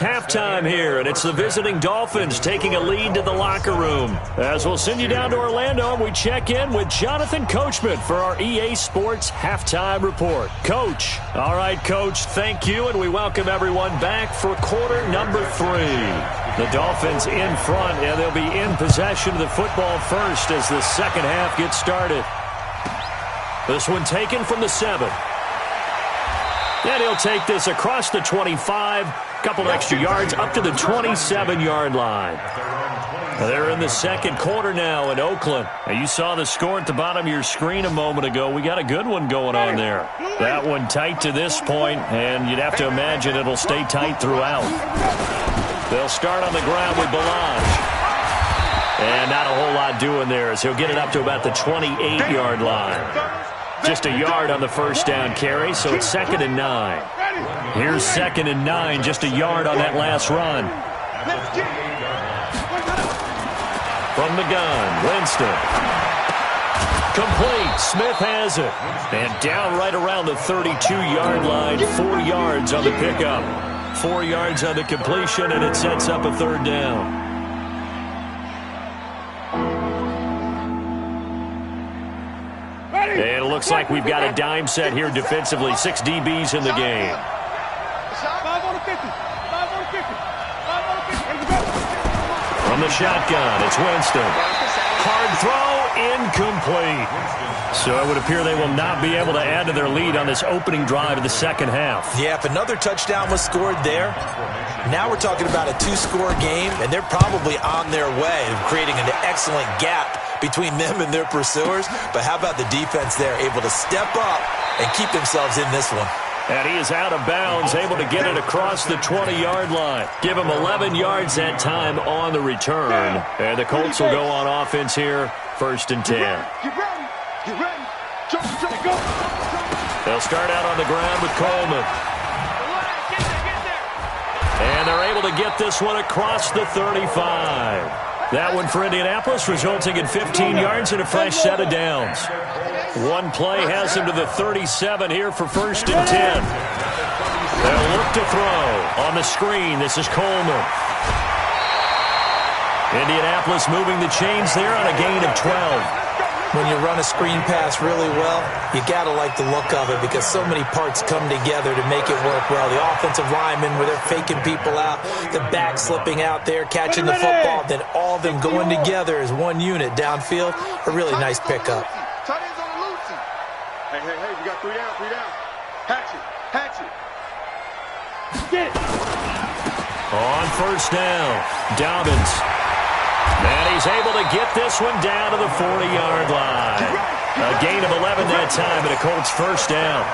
Halftime here, and it's the visiting Dolphins taking a lead to the locker room. As we'll send you down to Orlando, and we check in with Jonathan Coachman for our EA Sports Halftime Report. Coach. All right, Coach, thank you, and we welcome everyone back for quarter number 3. The Dolphins in front, and they'll be in possession of the football first as the second half gets started. This one taken from the 7. And he'll take this across the 25, couple extra yards up to the 27-yard line. They're in the second quarter now in Oakland. Now, you saw the score at the bottom of your screen a moment ago. We got a good one going on there. That one tight to this point, and you'd have to imagine it'll stay tight throughout. They'll start on the ground with Balaj. And not a whole lot doing there as he'll get it up to about the 28-yard line. Just a yard on the first down carry, so it's 2nd and 9. Here's 2nd and 9, just a yard on that last run. From the gun, Winston. Complete. Smith has it. And down right around the 32-yard line, 4 yards on the pickup. 4 yards on the completion, and it sets up a 3rd down. And it looks like we've got a dime set here defensively. 6 DBs in the game. From the shotgun, it's Winston. Hard throw, incomplete. So it would appear they will not be able to add to their lead on this opening drive of the second half. Yeah, if another touchdown was scored there, now we're talking about a 2-score game, and they're probably on their way of creating an excellent gap between them and their pursuers. But how about the defense there, able to step up and keep themselves in this one? And he is out of bounds, able to get it across the 20-yard line. Give him 11 yards that time on the return. And the Colts will go on offense here, 1st and 10. Get ready. Get ready. Jump, go. They'll start out on the ground with Coleman. And they're able to get this one across the 35. That one for Indianapolis, resulting in 15 yards and a fresh set of downs. One play has him to the 37 here for 1st and 10. They'll look to throw on the screen. This is Coleman. Indianapolis moving the chains there on a gain of 12. When you run a screen pass really well, you got to like the look of it because so many parts come together to make it work well. The offensive linemen, where they're faking people out, the back slipping out there, catching the football, then all of them going together as one unit downfield. A really nice pickup. Tight ends on the loose. Hey, we got 3 down. Hatch it. Get it. On 1st down, Dobbins. And he's able to get this one down to the 40-yard line. A gain of 11 that time, and a Colts 1st down.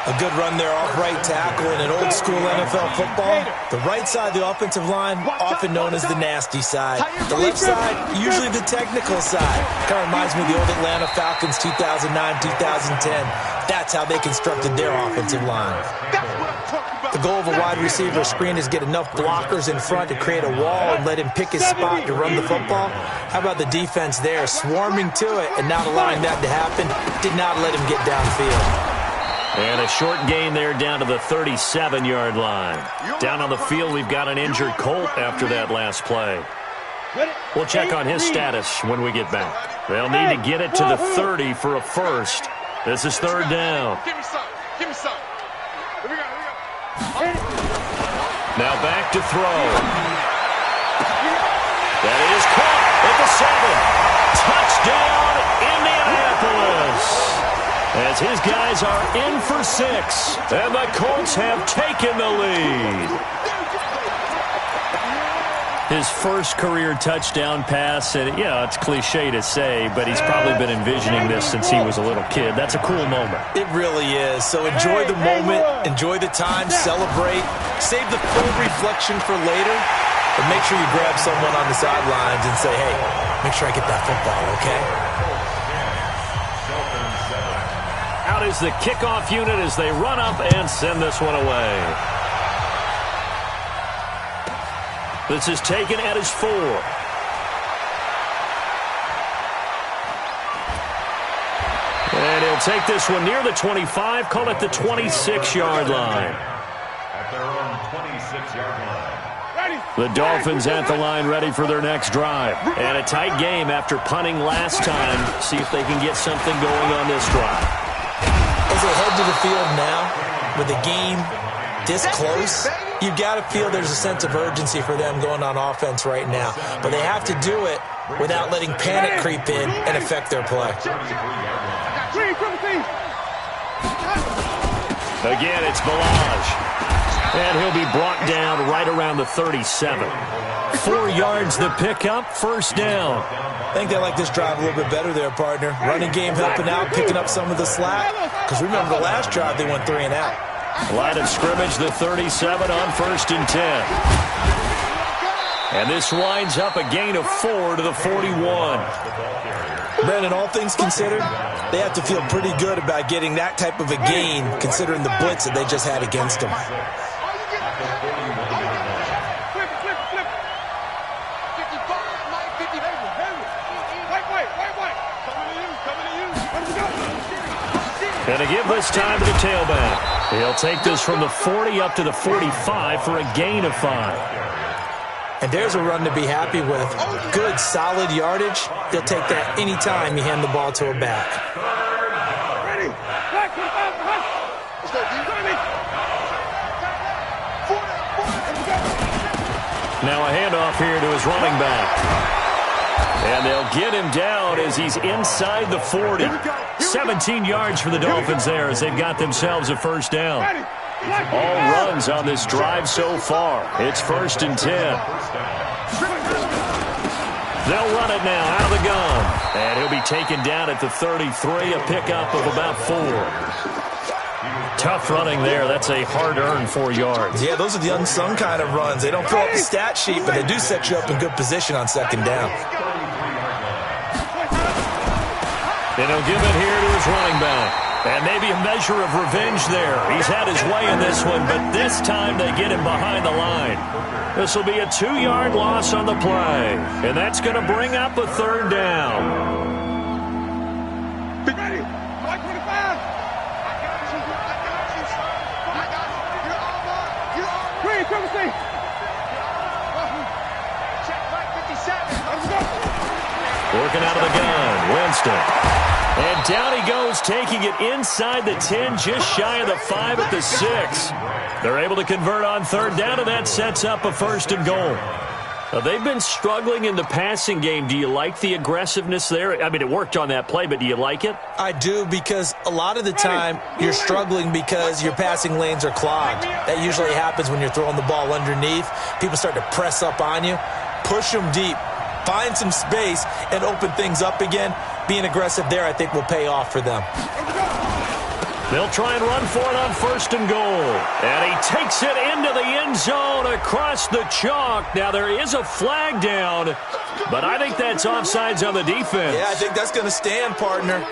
A good run there off right tackle in an old-school NFL football. The right side of the offensive line, often known as the nasty side. The left side, usually the technical side. Kind of reminds me of the old Atlanta Falcons 2009, 2010. That's how they constructed their offensive line. The goal of a wide receiver screen is get enough blockers in front to create a wall and let him pick his spot to run the football. How about the defense there, swarming to it and not allowing that to happen? Did not let him get downfield. And a short gain there down to the 37-yard line. Down on the field, we've got an injured Colt after that last play. We'll check on his status when we get back. They'll need to get it to the 30 for a first. This is 3rd down. Give me some. Here we go. Now back to throw. That is caught at the 7. Touchdown, Indianapolis. As his guys are in for 6. And the Colts have taken the lead. His first career touchdown pass, and yeah, it's cliche to say, but he's probably been envisioning this since he was a little kid. That's a cool moment. It really is. So enjoy the moment, enjoy the time, celebrate, save the full reflection for later, but make sure you grab someone on the sidelines and say, hey, make sure I get that football, okay? Out is the kickoff unit as they run up and send this one away. This is taken at his 4. And he'll take this one near the 25, call it the 26-yard line. At their own 26-yard line. The Dolphins at the line ready for their next drive. And a tight game after punting last time. See if they can get something going on this drive. As they head to the field now, with the game this close, you've got to feel there's a sense of urgency for them going on offense right now. But they have to do it without letting panic creep in and affect their play. Again, it's Balaj. And he'll be brought down right around the 37. 4 yards the pickup, first down. I think they like this drive a little bit better there, partner. Running game helping out, picking up some of the slack. Because remember the last drive, they went 3 and out. Line of scrimmage, the 37 on 1st and 10. And this winds up a gain of 4 to the 41. Brandon, all things considered, they have to feel pretty good about getting that type of a gain, considering the blitz that they just had against them. And to give this time to the tailback. He'll take this from the 40 up to the 45 for a gain of 5. And there's a run to be happy with. Good, solid yardage. They'll take that any time you hand the ball to a back. Now a handoff here to his running back. And they'll get him down as he's inside the 40. 17 yards for the Dolphins there as they've got themselves a first down. All runs on this drive so far. It's 1st and 10. They'll run it now out of the gun. And he'll be taken down at the 33, a pickup of about 4. Tough running there. That's a hard-earned 4 yards. Yeah, those are the unsung kind of runs. They don't fill up the stat sheet, but they do set you up in good position on 2nd down. And he'll give it here to his running back. And maybe a measure of revenge there. He's had his way in this one, but this time they get him behind the line. This will be a 2-yard loss on the play. And that's going to bring up a 3rd down. Be ready. 525. Working out of the gun, Winston. And down he goes, taking it inside the 10, just shy of the 5 at the 6. They're able to convert on 3rd down, and that sets up a 1st and goal. Now, they've been struggling in the passing game. Do you like the aggressiveness there? I mean, it worked on that play, but do you like it? I do, because a lot of the time you're struggling because your passing lanes are clogged. That usually happens when you're throwing the ball underneath. People start to press up on you. Push them deep. Find some space and open things up again. Being aggressive there, I think, will pay off for them. They'll try and run for it on 1st and goal. And he takes it into the end zone across the chalk. Now, there is a flag down, but I think that's offsides on the defense. Yeah, I think that's going to stand, partner.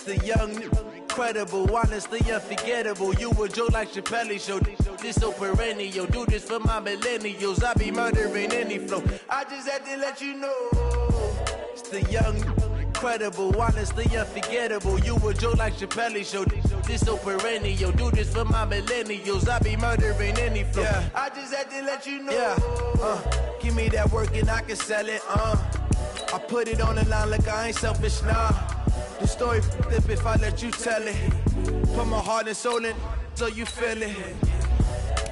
The young, incredible, honestly unforgettable. You a joke like Chappelle show. This so perennial. Do this for my millennials. I be murdering any flow. I just had to let you know. It's the young, incredible, honestly unforgettable. You a joke like Chappelle show. This so perennial. Do this for my millennials. I be murdering any flow. Yeah. I just had to let you know. Yeah. Give me that work and I can sell it. I put it on the line like I ain't selfish, nah. The story flip if I let you tell it. Put my heart and soul in so you feel it.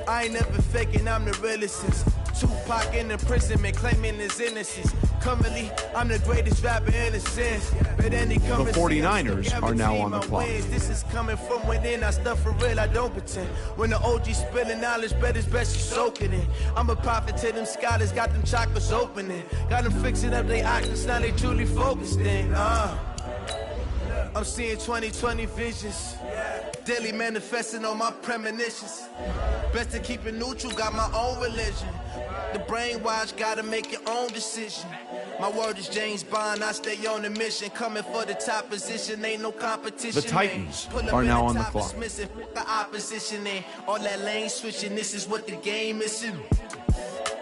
I ain't never faking, I'm the realest. Tupac in imprisonment, claiming his innocence. Currently, I'm the greatest rapper in a sense. But any The 49ers are now on the clock. This is coming from within, I stuff for real, I don't pretend. When the OG spilling knowledge, bet it's best you soak it in. I'm a prophet to them scholars, got them chakras opening. Got them fixing up their octaves, now they truly focused in. I'm seeing 2020 visions. Daily manifesting on my premonitions. Best to keep it neutral, got my own religion. The brainwash, gotta make your own decision. My word is James Bond, I stay on a mission. Coming for the top position, ain't no competition. The Titans are now on the clock. The opposition and all that lane switching, this is what the game is.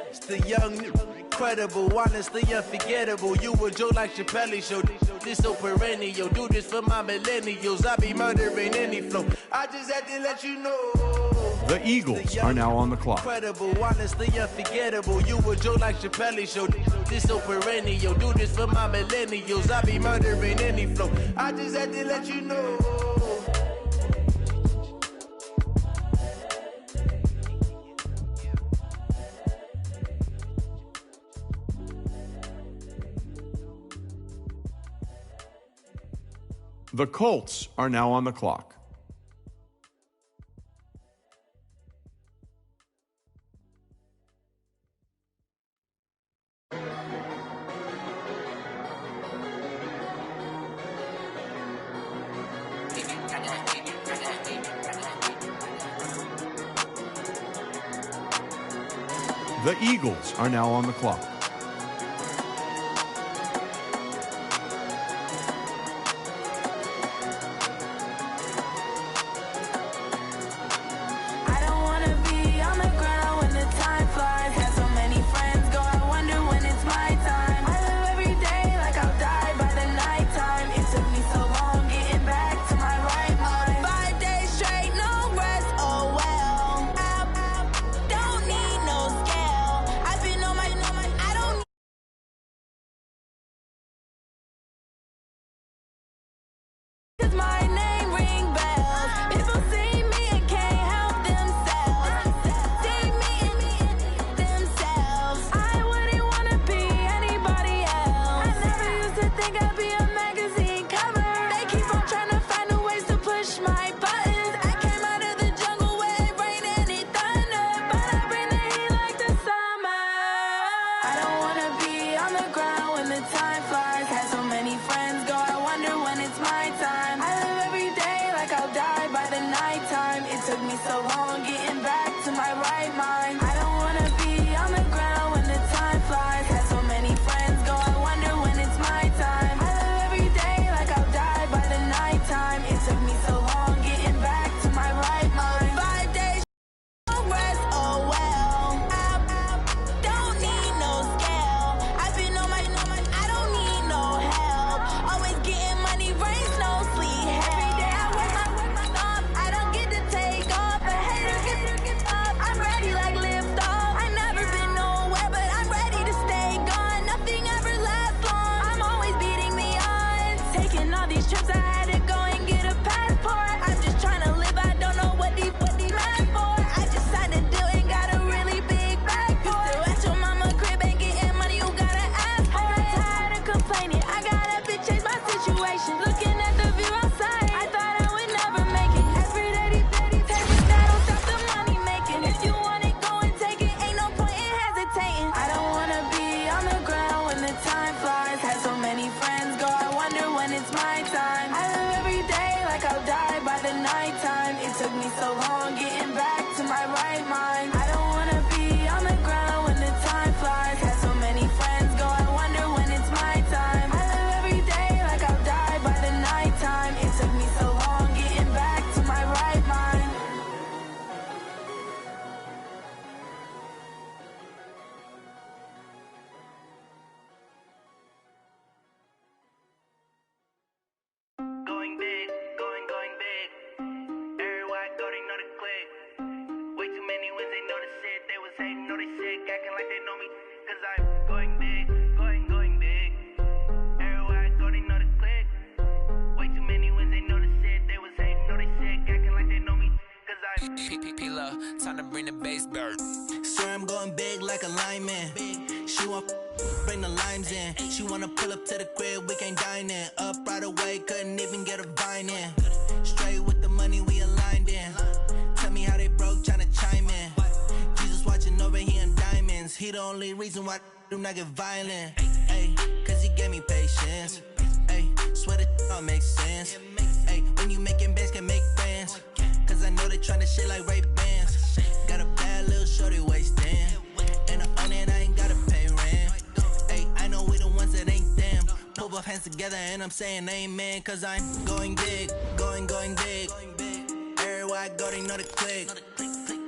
It's the young, incredible, honestly unforgettable. You a Joe like Chappelle show. This so perennial, do this for my millennials. I be murdering any flow. I just had to let you know. The Eagles are now on the clock. Incredible, honestly unforgettable. You a Joe like Chappelle show. This so perennial, do this for my millennials. I be murdering any flow. I just had to let you know. The Colts are now on the clock. The Eagles are now on the clock. Time to bring the bass bird. Swear I'm going big like a lineman. She want bring the limes in. She wanna pull up to the crib, we can't dine in. Up right away, couldn't even get a vine in. Straight with the money we aligned in. Tell me how they broke, tryna chime in. Jesus watching over here in diamonds. He the only reason why I do not get violent. Ay, cause he gave me patience. Ay, swear that all makes sense. Ay, when you making bands can make friends. Cause I know they tryna shit like Ray-Bans. Got a bad little shorty wasting. And I own it, I ain't gotta pay rent. Ay, I know we the ones that hands together and I'm saying amen, cause I'm going big, going big. Everywhere I go, they know the click.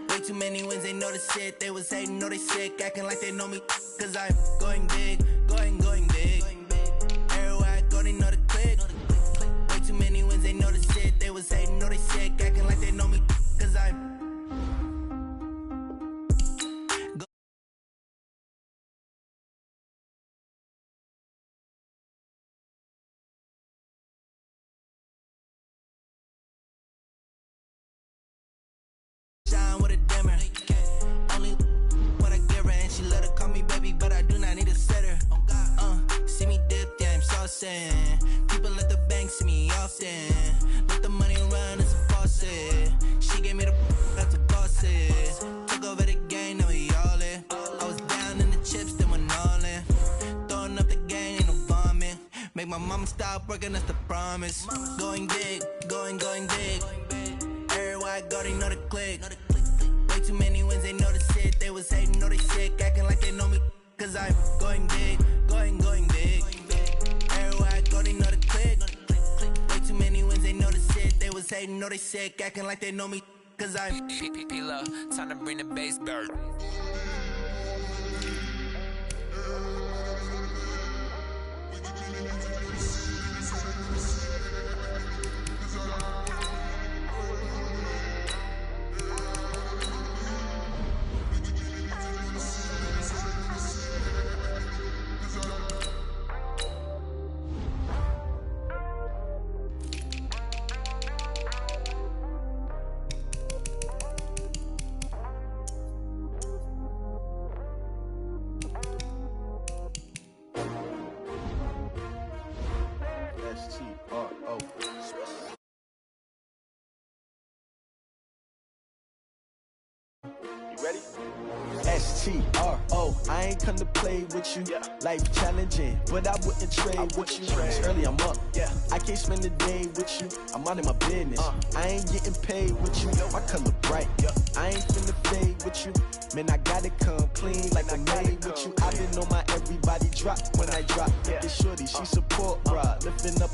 Way too many wins, they know the shit. They was hating, know they sick, acting like they know me, cause I'm going big, going big. Everywhere I go, they know the click. Way too many wins, they know the shit. They was hating, know they sick, acting like they know me, cause I'm shine with a dimmer. Only what I give her, and she let her call me baby, but I do not need a setter. See me dip, yeah, I'm saucing. People let the bank see me often. Let the money run, it's a faucet. She gave me the that's a bosses. Took over the game, now we all in. I was down in the chips, then went all in. Throwing up the game, ain't no vomit. Make my mama stop working, that's the promise. Going big, going big. Everywhere I go, they know the click. Way too many wins, they know the shit. They was hating, know they sick, acting like they know me, cause I'm going big, going big. Everywhere I go, they know the click. Way too many wins, they know the shit. They was hating, know they sick, acting like they know me, cause I'm P-Lo, time to bring the bass bird. S-T-R-O. You ready? S-T-R-O, I ain't come to play with you. Life challenging, but I wouldn't trade with you. It's early, I'm up. I can't spend the day with you. I'm out of my business. I ain't getting paid with you. My color bright. I ain't finna fade with you. Man, I gotta come clean like I'm made with you. I been on my everybody drop when I drop. Look at shorty, she support ride. Lifting up,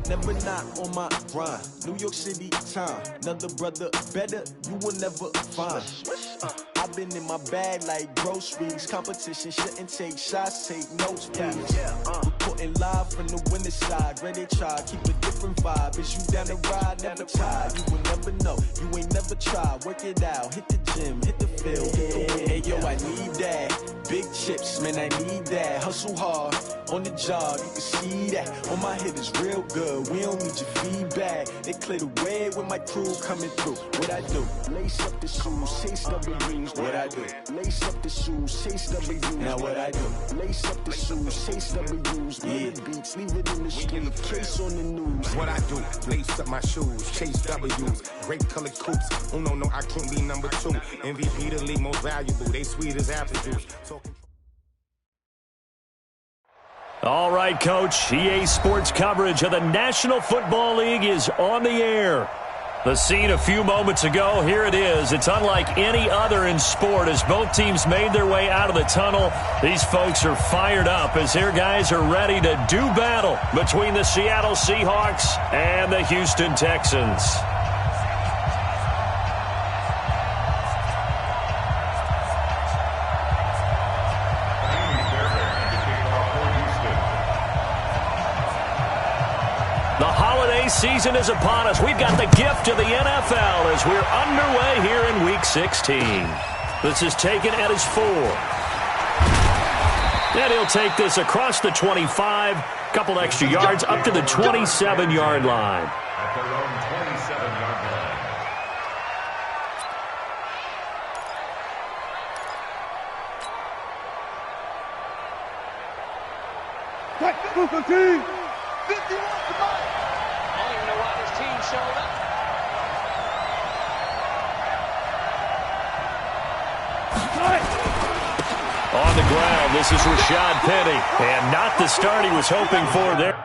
never not on my grind. New York City time, another brother better, you will never find. I've been in my bag like groceries. Competition shouldn't take shots, take notes, please. Reporting live from the winter side. Ready to try, keep a different vibe. Is you down the ride, never tired. You will never know, you ain't never tried. Work it out, hit the gym, hit the field, hit the wind. Hey yo, I need that. Big chips, man, I need that. Hustle hard, on the job, you can see that. On my head is real good, we don't need your feedback. They clear the way with my crew coming through. What I do? Lace up the shoes, chase W's. What I do? Lace up the shoes, chase W's. Now what I do? Lace up the shoes, chase W's. Yeah. The beats, leave it in the street, case on the news. What I do? Lace up my shoes, chase W's. Great colored coops. Oh no, I can't be number 2. MVP the league most valuable. They sweet as apple juice. All right, Coach. EA Sports coverage of the National Football League is on the air. The scene a few moments ago, here it is. It's unlike any other in sport as both teams made their way out of the tunnel. These folks are fired up as their guys are ready to do battle between the Seattle Seahawks and the Houston Texans. The holiday season is upon us. We've got the gift of the NFL as we're underway here in Week 16. This is taken at his 4. And he'll take this across the 25, couple extra yards up to the 27-yard line. At their own 27-yard line. 51 somebody. I don't even know why this team showed up. On the ground, this is Rashad Penny. And not the start he was hoping for there.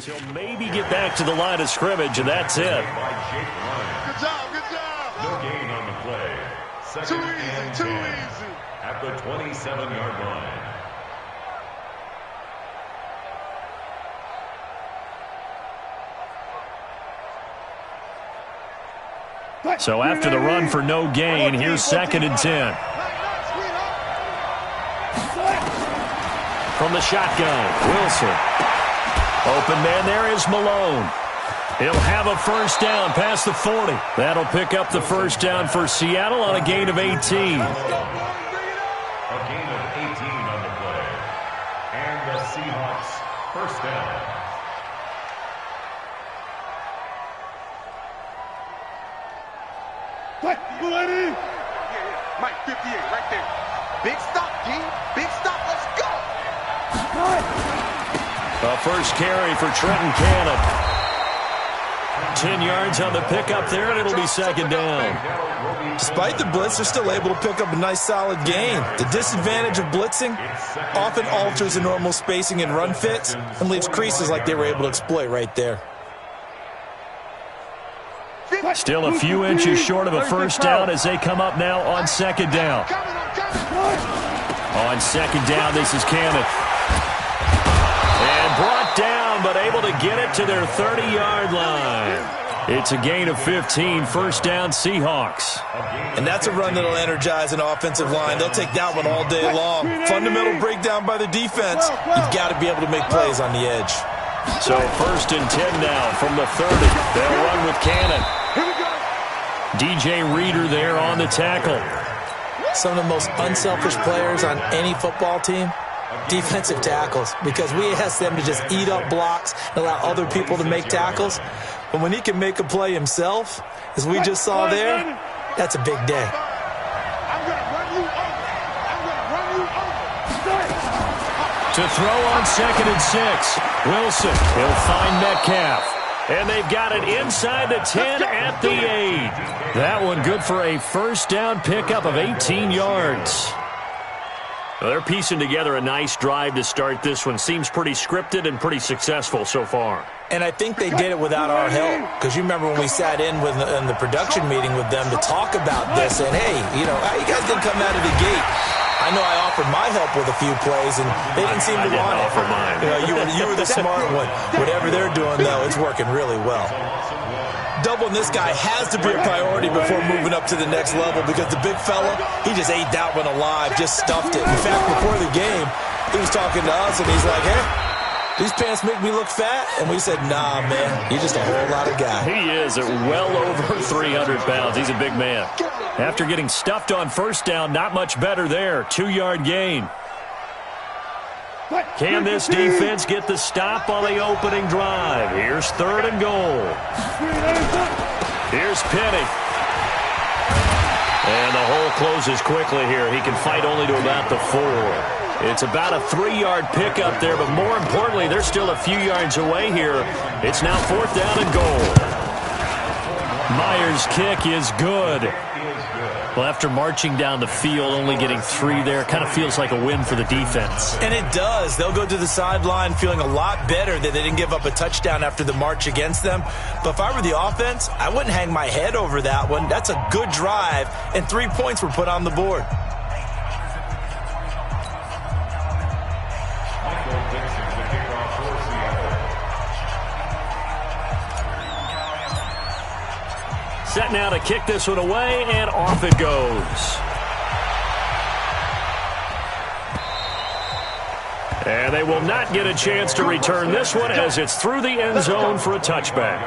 He'll maybe get back to the line of scrimmage, and that's it. Good job, good job. No gain on the play. Too easy, too easy. At the 27-yard line. So after the run for no gain, here's 2nd and 10. From the shotgun, Wilson. Open man there is Malone. He'll have a first down past the 40. That'll pick up the first down for Seattle on a gain of 18. A gain of 18 on the play. And the Seahawks first down. Mike, 58, right there. Big stop, G. Big stop, let's go. A first carry for Trenton Cannon. 10 yards on the pickup there, and it'll be 2nd down. Despite the blitz, they're still able to pick up a nice solid gain. The disadvantage of blitzing often alters the normal spacing and run fits and leaves creases like they were able to exploit right there. Still a few inches short of a first down as they come up now on 2nd down. On 2nd down, this is Cannon. And brought down, but able to get it to their 30-yard line. It's a gain of 15, first down Seahawks. And that's a run that'll energize an offensive line. They'll take that one all day long. Fundamental breakdown by the defense. You've got to be able to make plays on the edge. So 1st and 10 now from the 30. They'll run with Cannon. DJ Reader there on the tackle. Some of the most unselfish players on any football team, defensive tackles, because we ask them to just eat up blocks and allow other people to make tackles. But when he can make a play himself, as we just saw there, that's a big day. I'm going to run you over. I'm going to run you over. To throw on 2nd and 6. Wilson, he'll find Metcalf. And they've got it inside the 10 at the 8. That one good for a first down pickup of 18 yards. Well, they're piecing together a nice drive to start this one. Seems pretty scripted and pretty successful so far. And I think they did it without our help. Because you remember when we sat in the production meeting with them to talk about this. And, hey, how you guys didn't come out of the gate? I know I offered my help with a few plays, and they didn't seem to want it. Offer mine. You were the smart one. Whatever they're doing, though, it's working really well. Doubling this guy has to be a priority before moving up to the next level because the big fella, he just ate that one alive, just stuffed it. In fact, before the game, he was talking to us, and he's like, hey, these pants make me look fat? And we said, nah, man, you're just a whole lot of guy. He is at well over 300 pounds. He's a big man. After getting stuffed on first down, not much better there. 2-yard gain. Can this defense get the stop on the opening drive? Here's 3rd and goal. Here's Penny. And the hole closes quickly here. He can fight only to about the 4. It's about a 3-yard pickup there, but more importantly, they're still a few yards away here. It's now 4th down and goal. Myers' kick is good. Well, after marching down the field, only getting 3 there, kind of feels like a win for the defense. And it does. They'll go to the sideline feeling a lot better that they didn't give up a touchdown after the march against them. But if I were the offense, I wouldn't hang my head over that one. That's a good drive, and 3 points were put on the board. Set now to kick this one away, and off it goes. And they will not get a chance to return this one as it's through the end zone for a touchback.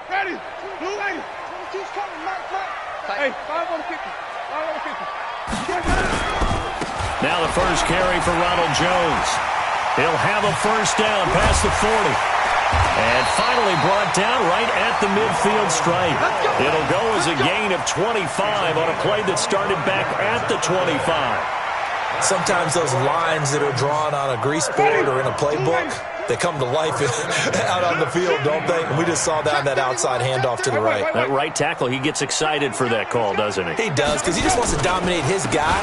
Ready? Blue lady. Keep coming, Mike. Hey, 5-1-50. Now the first carry for Ronald Jones. He'll have a first down past the 40. And finally brought down right at the midfield stripe. It'll go as a gain of 25 on a play that started back at the 25. Sometimes those lines that are drawn on a grease board or in a playbook, They come to life out on the field, don't they? And we just saw that on that outside handoff to the right. That right tackle, he gets excited for that call, doesn't he? He does, because he just wants to dominate his guy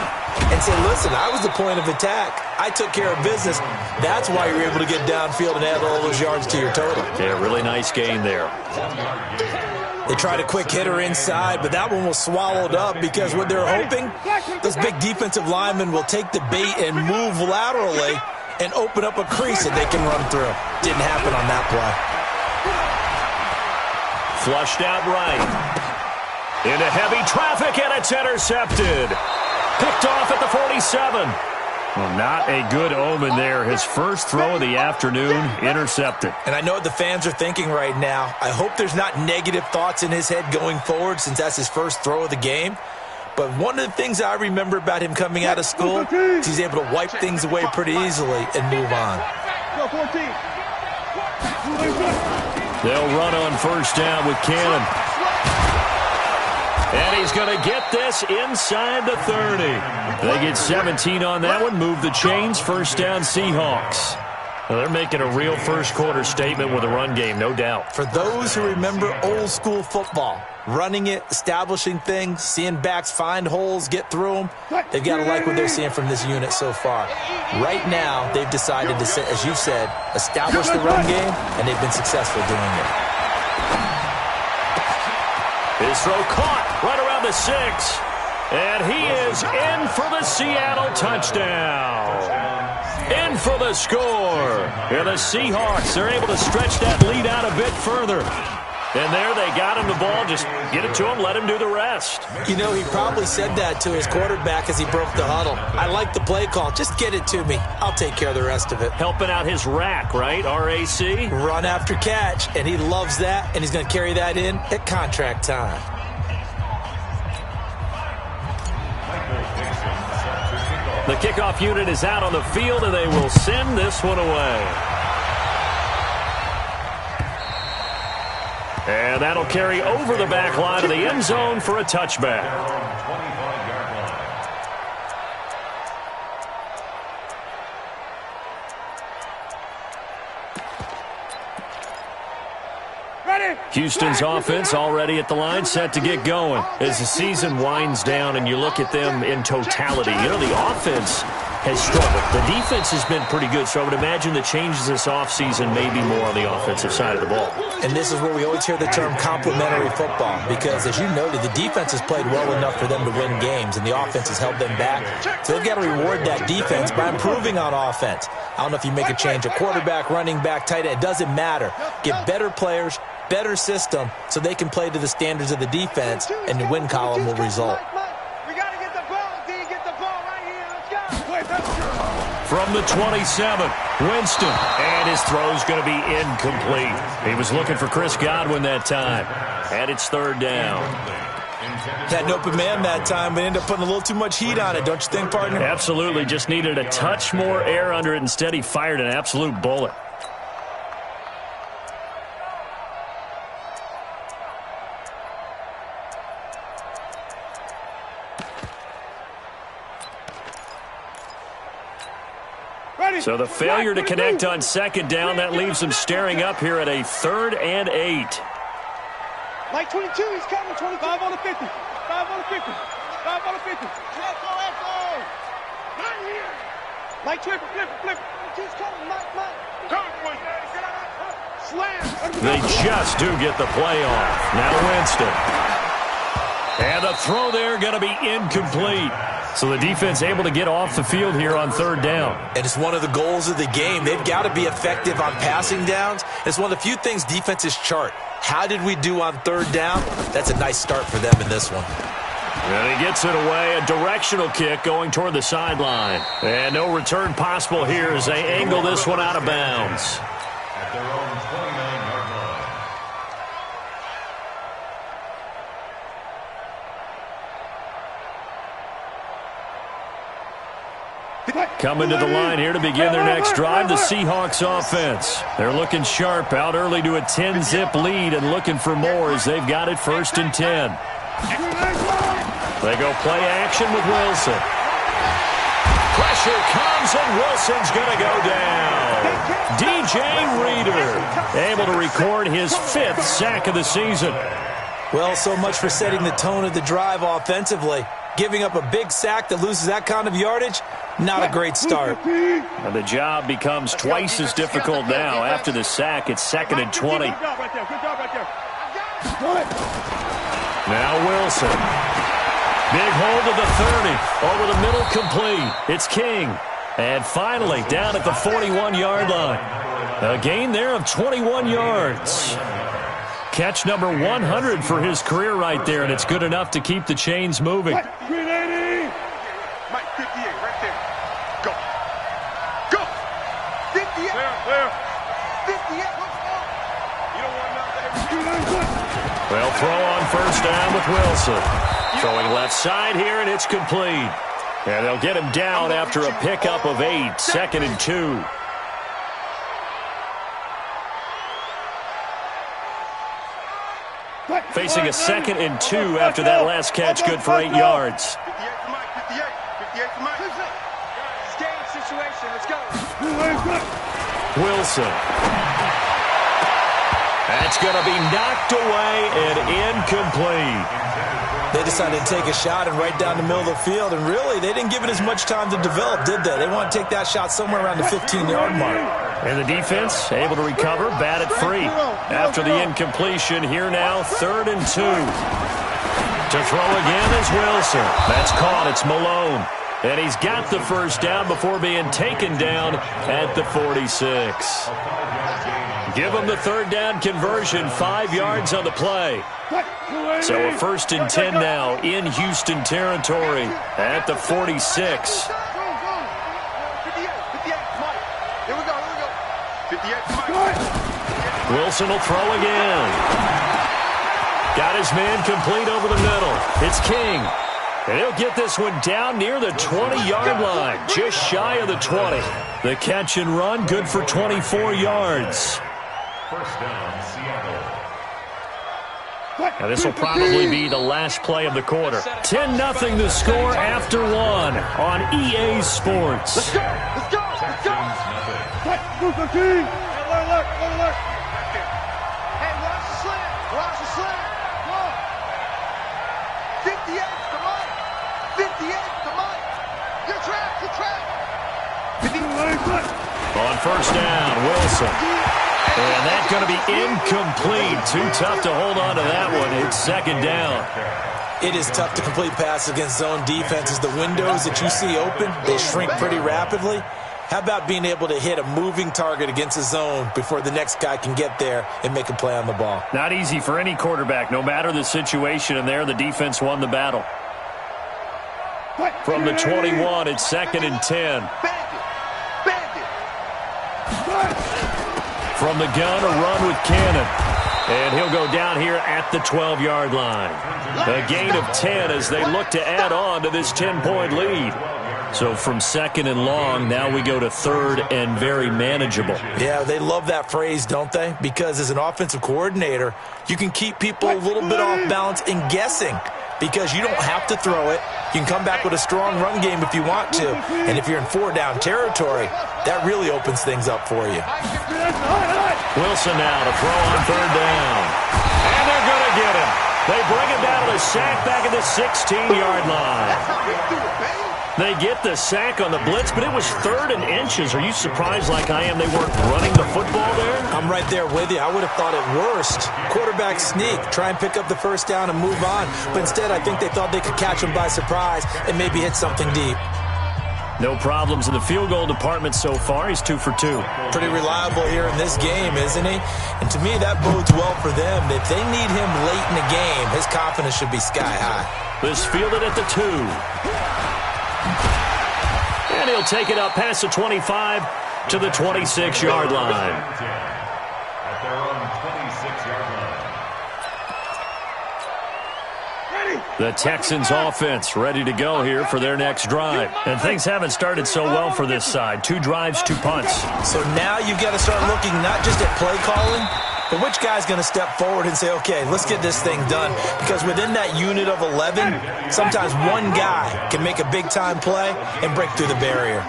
and say, listen, I was the point of attack. I took care of business. That's why you're able to get downfield and add all those yards to your total. Yeah, really nice gain there. They tried a quick hitter inside, but that one was swallowed up because what they're hoping, those big defensive linemen will take the bait and move laterally and open up a crease that they can run through. Didn't happen on that play. Flushed out right. Into heavy traffic, and it's intercepted. Picked off at the 47. Well, not a good omen there. His first throw of the afternoon, intercepted. And I know what the fans are thinking right now. I hope there's not negative thoughts in his head going forward since that's his first throw of the game. But one of the things I remember about him coming out of school is he's able to wipe things away pretty easily and move on. They'll run on first down with Cannon. And he's going to get this inside the 30. They get 17 on that one, move the chains, first down Seahawks. Well, they're making a real first quarter statement with a run game, no doubt. For those who remember old school football, running it, establishing things, seeing backs find holes, get through them, they've got to like what they're seeing from this unit so far. Right now, they've decided to, as you've said, establish the run game, and they've been successful doing it. His throw caught right around the 6. And he is in for the Seattle touchdown. In for the score. And the Seahawks are able to stretch that lead out a bit further. And there they got him the ball. Just get it to him, let him do the rest. You know, he probably said that to his quarterback as he broke the huddle. I like the play call. Just get it to me. I'll take care of the rest of it. Helping out his rack, right? RAC? Run after catch. And he loves that, and he's going to carry that in at contract time. The kickoff unit is out on the field, and they will send this one away. And that'll carry over the back line of the end zone for a touchback. Houston's offense already at the line, set to get going. As the season winds down and you look at them in totality, you know, the offense has struggled. The defense has been pretty good, so I would imagine the changes this offseason may be more on the offensive side of the ball. And this is where we always hear the term complementary football, because as you noted, the defense has played well enough for them to win games, and the offense has held them back. So they've got to reward that defense by improving on offense. I don't know if you make a change at quarterback, running back, tight end. It doesn't matter. Get better players, better system, so they can play to the standards of the defense, and the win column will result. From the 27, Winston, and his throw's going to be incomplete. He was looking for Chris Godwin that time, and it's third down. Had an open man that time, but ended up putting a little too much heat on it, don't you think, partner? Absolutely, just needed a touch more air under it. Instead, he fired an absolute bullet. So the failure to connect on second down, that leaves them staring up here at a 3rd and 8. Like 22, he's coming. 25 on the 50. 5 on the 50. 5 on the 50. Echo. Not here. Like flip. He's coming. Mike. Slam. They just do get the play off. Now Winston. And the throw there going to be incomplete. So the defense able to get off the field here on 3rd down. And it's one of the goals of the game. They've got to be effective on passing downs. It's one of the few things defenses chart. How did we do on 3rd down? That's a nice start for them in this one. And he gets it away. A directional kick going toward the sideline. And no return possible here as they angle this one out of bounds. At their own 29-yard line. Coming to the line here to begin their next drive, the Seahawks offense. They're looking sharp, out early to a 10-zip lead and looking for more as they've got it 1st and 10. They go play action with Wilson. Pressure comes, and Wilson's going to go down. DJ Reader able to record his 5th sack of the season. Well, so much for setting the tone of the drive offensively. Giving up a big sack that loses that kind of yardage, not a great start. And the job becomes twice as difficult now. After the sack, it's 2nd and 20. Now Wilson. Big hold of the 30. Over the middle, complete. It's King. And finally, down at the 41-yard line. A gain there of 21 yards. Catch number 100 for his career right there, and it's good enough to keep the chains moving. Mike, 58 right there. Go. Go. 58. Clear. 58. Let's go. You don't want nothing. Well, throw on first down with Wilson. Throwing left side here, and it's complete. And they'll get him down after a pickup of 8. 2nd and 2. Facing a 2nd and 2 after that last catch, good for 8 yards. 58 to Mike. 58 to Mike. It's game situation. Let's go. Wilson. That's going to be knocked away and incomplete. They decided to take a shot and right down the middle of the field, and really, they didn't give it as much time to develop, did they? They want to take that shot somewhere around the 15-yard mark. And the defense able to recover, bat it free. After the incompletion, here now, 3rd and 2. To throw again is Wilson. That's caught. It's Malone. And he's got the first down before being taken down at the 46. Give him the 3rd down conversion, 5 yards on the play. So a 1st and 10 now in Houston territory at the 46. Wilson will throw again. Got his man complete over the middle. It's King. And he'll get this one down near the 20-yard line, just shy of the 20. The catch and run, good for 24 yards. First down, Seattle. Now this will probably be the last play of the quarter. 10-0 the score after 1 on EA Sports. Let's go. Let's go. Let's go. Alert. Hey, watch the slant. Watch the slant. Go. 58 to Mike. 58 to Mike. Good track. Good track. On first down, Wilson. And that's going to be incomplete. Too tough to hold on to that one. It's 2nd down. It is tough to complete passes against zone defenses. The windows that you see open, they shrink pretty rapidly. How about being able to hit a moving target against a zone before the next guy can get there and make a play on the ball? Not easy for any quarterback, no matter the situation, and there the defense won the battle. From the 21, it's 2nd and 10. From the gun, a run with Cannon. And he'll go down here at the 12-yard line. A gain of 10 as they look to add on to this 10-point lead. So from 2nd and long, now we go to 3rd and very manageable. Yeah, they love that phrase, don't they? Because as an offensive coordinator, you can keep people a little bit off balance and guessing because you don't have to throw it. You can come back with a strong run game if you want to. And if you're in 4-down territory, that really opens things up for you. Wilson now to throw on 3rd down. And they're going to get him. They bring him down to the sack back at the 16-yard line. They get the sack on the blitz, but it was 3rd and inches. Are you surprised like I am they weren't running the football there? I'm right there with you. I would have thought at worst, quarterback sneak, try and pick up the first down and move on. But instead, I think they thought they could catch him by surprise and maybe hit something deep. No problems in the field goal department so far. He's 2 for 2. Pretty reliable here in this game, isn't he? And to me, that bodes well for them. If they need him late in the game, his confidence should be sky high. This fielded at the 2. And he'll take it up past the 25 to the 26-yard line. At their own 26-yard line. The Texans offense ready to go here for their next drive. And things haven't started so well for this side. 2 drives, 2 punts. So now you've got to start looking not just at play calling, But which guy's going to step forward and say, okay, let's get this thing done? Because within that unit of 11, sometimes one guy can make a big-time play and break through the barrier.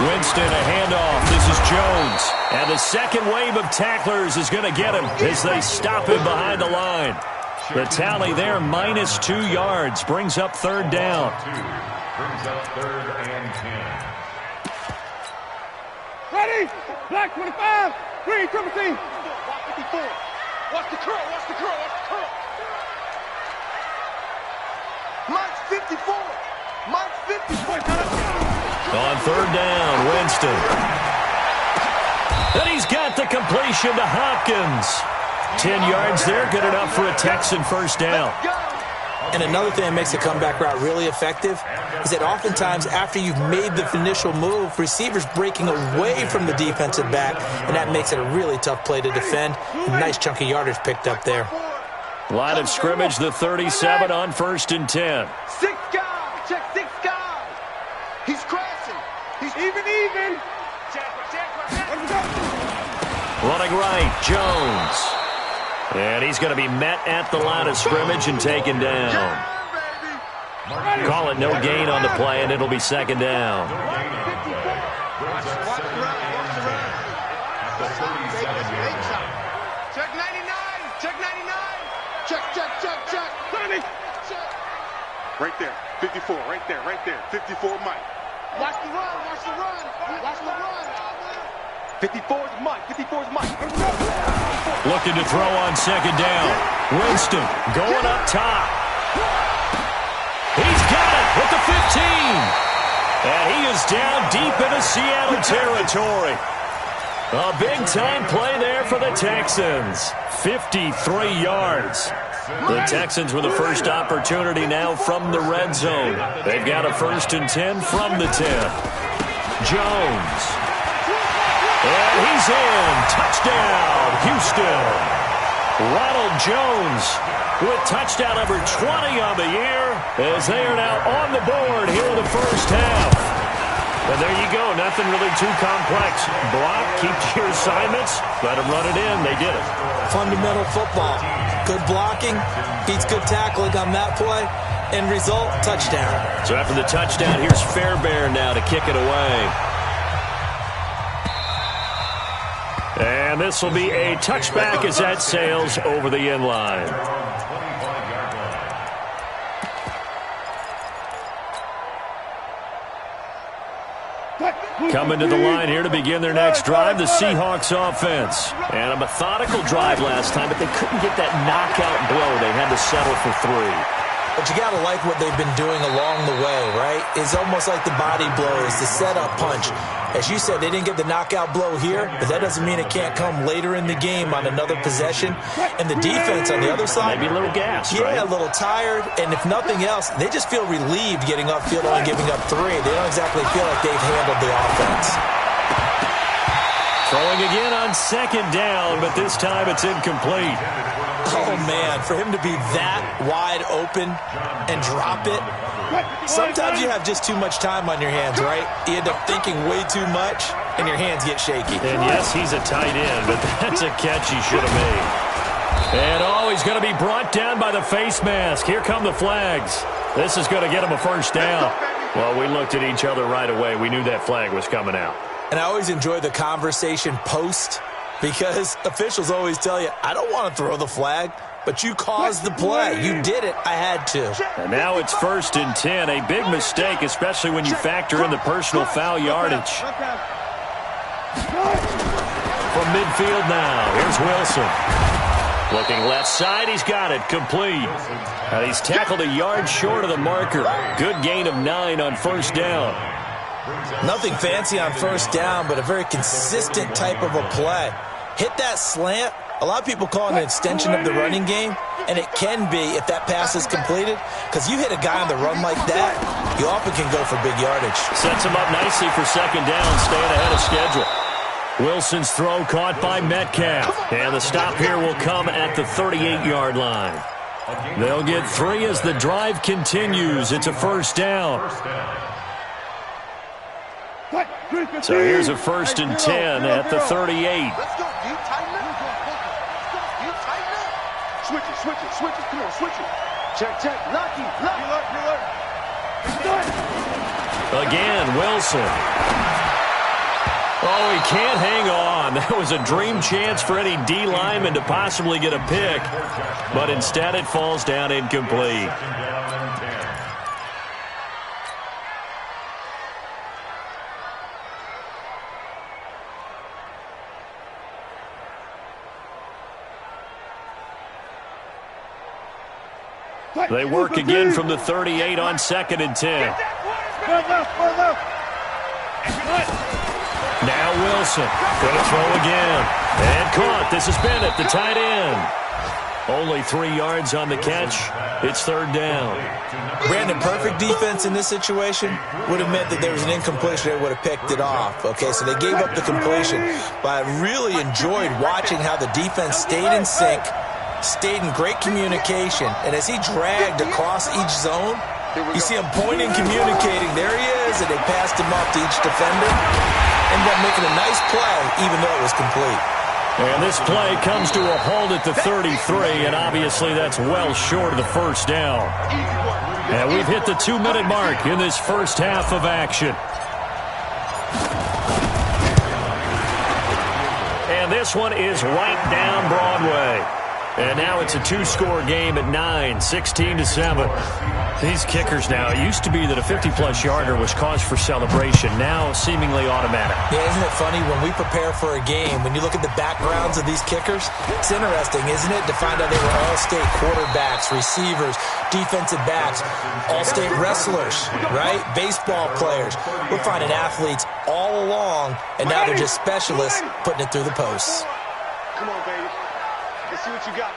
Winston, a handoff. This is Jones. And the second wave of tacklers is going to get him as they stop him behind the line. The tally there, -2 yards, brings up third down. Brings up 3rd and 10. Ready? Black 25, green triple team. Watch 54. Watch the curl, watch the curl, watch the curl. Mike's 54. Mike's 54. On third down, Winston. And he's got the completion to Hopkins. 10 yards there, good enough for a Texan first down. And another thing that makes the comeback route really effective is that oftentimes after you've made the initial move, receivers breaking away from the defensive back, and that makes it a really tough play to defend. Nice chunky yardage picked up there. Line of scrimmage, the 37 on 1st and 10. 6 guys, check 6 guys. He's crashing. He's even. Running right, Jones. And he's going to be met at the line of scrimmage and taken down. Call it no gain on the play, and it'll be second down. Check 99. Check 99. Check. Right there. 54. Right there. 54 Mike. Watch the run. 54 is Mike. Looking to throw on second down. Winston going up top. He's got it with the 15. And he is down deep into Seattle territory. A big-time play there for the Texans. 53 yards. The Texans with the first opportunity now from the red zone. They've got a 1st and 10 from the 10. Jones. And he's in. Touchdown, Houston. Ronald Jones with touchdown number 20 on the year as they are now on the board here in the first half. And there you go. Nothing really too complex. Block, keep to your assignments, let them run it in. They did it. Fundamental football. Good blocking, beats good tackling on that play. End result, touchdown. So after the touchdown, here's Fairbairn now to kick it away. And this will be a touchback as that sails over the end line. Coming to the line here to begin their next drive, the Seahawks offense. And a methodical drive last time, but they couldn't get that knockout blow. They had to settle for 3. But you got to like what they've been doing along the way, right? It's almost like the body blows, the setup punch. As you said, they didn't get the knockout blow here, but that doesn't mean it can't come later in the game on another possession. And the defense on the other side, maybe a little gas, yeah, right? A little tired. And if nothing else, they just feel relieved getting off field and giving up 3. They don't exactly feel like they've handled the offense. Throwing again on second down, but this time it's incomplete. Oh, man, for him to be that wide open and drop it, sometimes you have just too much time on your hands, right? You end up thinking way too much, and your hands get shaky. And, yes, he's a tight end, but that's a catch he should have made. And, he's going to be brought down by the face mask. Here come the flags. This is going to get him a first down. Well, we looked at each other right away. We knew that flag was coming out. And I always enjoy the conversation post, because officials always tell you, I don't want to throw the flag, but you caused the play. You did it. I had to. And now it's 1st and 10. A big mistake, especially when you factor in the personal foul yardage. From midfield now, here's Wilson. Looking left side, he's got it. Complete. And he's tackled a yard short of the marker. Good gain of 9 on first down. Nothing fancy on first down, but a very consistent type of a play. Hit that slant. A lot of people call it an extension of the running game, and it can be if that pass is completed, because you hit a guy on the run like that, you often can go for big yardage. Sets him up nicely for second down, staying ahead of schedule. Wilson's throw caught by Metcalf, and the stop here will come at the 38-yard line. They'll get 3 as the drive continues. It's a first down. So here's a 1st and 10 at the 38. Switch it, switch it, switch it. Come on, switch it. Check, check. Lucky, lucky. You alert. Again, Wilson. Oh, he can't hang on. That was a dream chance for any D lineman to possibly get a pick, but instead it falls down incomplete. They work again from the 38 on 2nd and 10. Now Wilson going to throw again. And caught. This is Bennett, the tight end. Only 3 yards on the catch. It's 3rd down. Brandon, perfect defense in this situation would have meant that there was an incompletion. They would have picked it off. Okay, so they gave up the completion. But I really enjoyed watching how the defense stayed in sync, stayed in great communication. And as he dragged across each zone, you see him pointing, communicating. There he is, and they passed him off to each defender. Ended up making a nice play, even though it was complete. And this play comes to a halt at the 33, and obviously that's well short of the 1st down. And we've hit the 2-minute mark in this first half of action. And this one is right down Broadway. And now it's a 2-score game at 9, 16-7. These kickers now, it used to be that a 50-plus yarder was cause for celebration, now seemingly automatic. Yeah, isn't it funny when we prepare for a game, when you look at the backgrounds of these kickers, it's interesting, isn't it, to find out they were all-state quarterbacks, receivers, defensive backs, all-state wrestlers, right? Baseball players. We're finding athletes all along, and now they're just specialists putting it through the posts. Come on, baby. Let's see what you got.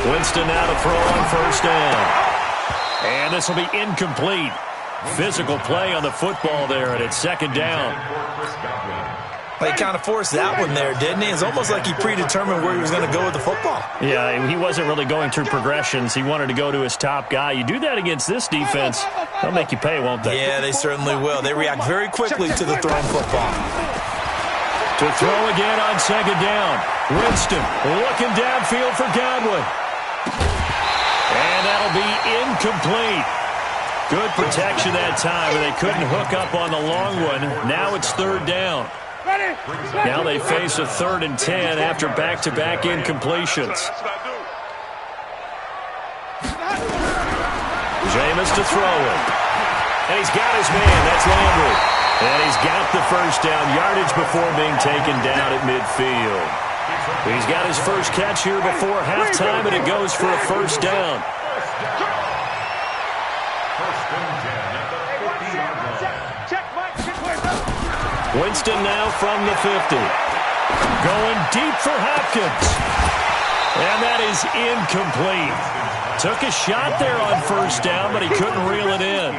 Winston now to throw on 1st down. And this will be incomplete. Physical play on the football there, and it's 2nd down. He kind of forced that one there, didn't he? It's almost like he predetermined where he was going to go with the football. Yeah, he wasn't really going through progressions. He wanted to go to his top guy. You do that against this defense, they'll make you pay, won't they? Yeah, they certainly will. They react very quickly to the thrown football. To throw again on 2nd down. Winston looking downfield for Godwin. And that'll be incomplete. Good protection that time, and they couldn't hook up on the long one. Now it's 3rd down. Now they face a 3rd and 10 after back-to-back incompletions. Jameis to throw it. And he's got his man. That's Landry. And he's got the 1st down yardage before being taken down at midfield. He's got his first catch here before halftime, and it goes for a 1st down. Winston now from the 50. Going deep for Hopkins. And that is incomplete. Took a shot there on 1st down, but he couldn't reel it in.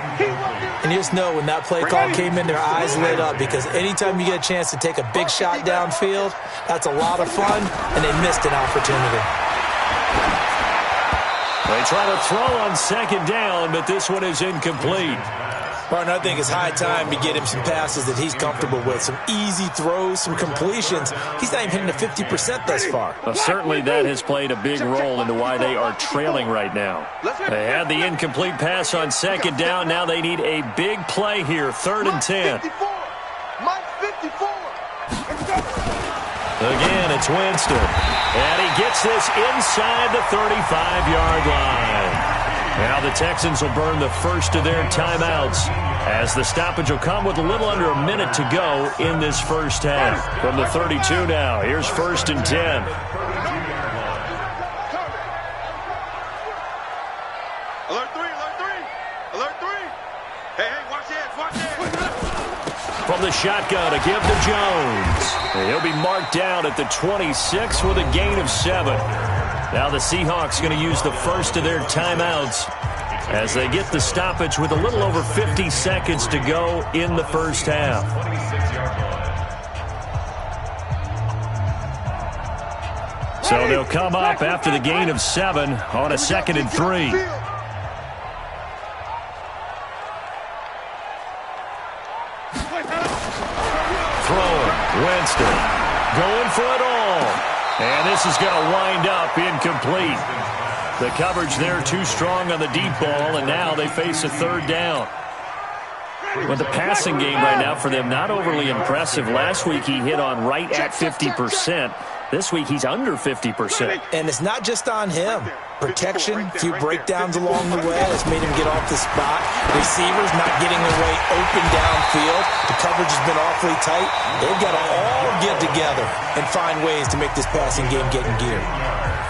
And you just know when that play call came in, their eyes lit up, because anytime you get a chance to take a big shot downfield, that's a lot of fun, and they missed an opportunity. They try to throw on 2nd down, but this one is incomplete. Martin, I think it's high time to get him some passes that he's comfortable with, some easy throws, some completions. He's not even hitting the 50% thus far. Well, certainly that has played a big role into why they are trailing right now. They had the incomplete pass on 2nd down. Now they need a big play here, 3rd and 10. Again, it's Winston. And he gets this inside the 35-yard line. Now the Texans will burn the first of their timeouts, as the stoppage will come with a little under a minute to go in this first half. From the 32 now, here's 1st and 10. Alert 3, alert 3, alert 3. Hey, watch this, watch this. From the shotgun to give to Jones. And he'll be marked down at the 26 with a gain of 7. Now the Seahawks going to use the first of their timeouts as they get the stoppage with a little over 50 seconds to go in the first half. So they'll come up after the gain of 7 on a 2nd and 3. Throwing. Winston. Going for it all. And this is going to wind up incomplete. The coverage there too strong on the deep ball, and now they face a third down. With the passing game right now for them, not overly impressive. Last week he hit on right at 50%. This week he's under 50%. And it's not just on him. Protection, a few breakdowns along the way has made him get off the spot. Receivers not getting away open downfield. The coverage has been awfully tight. They've got to all get together and find ways to make this passing game get in gear.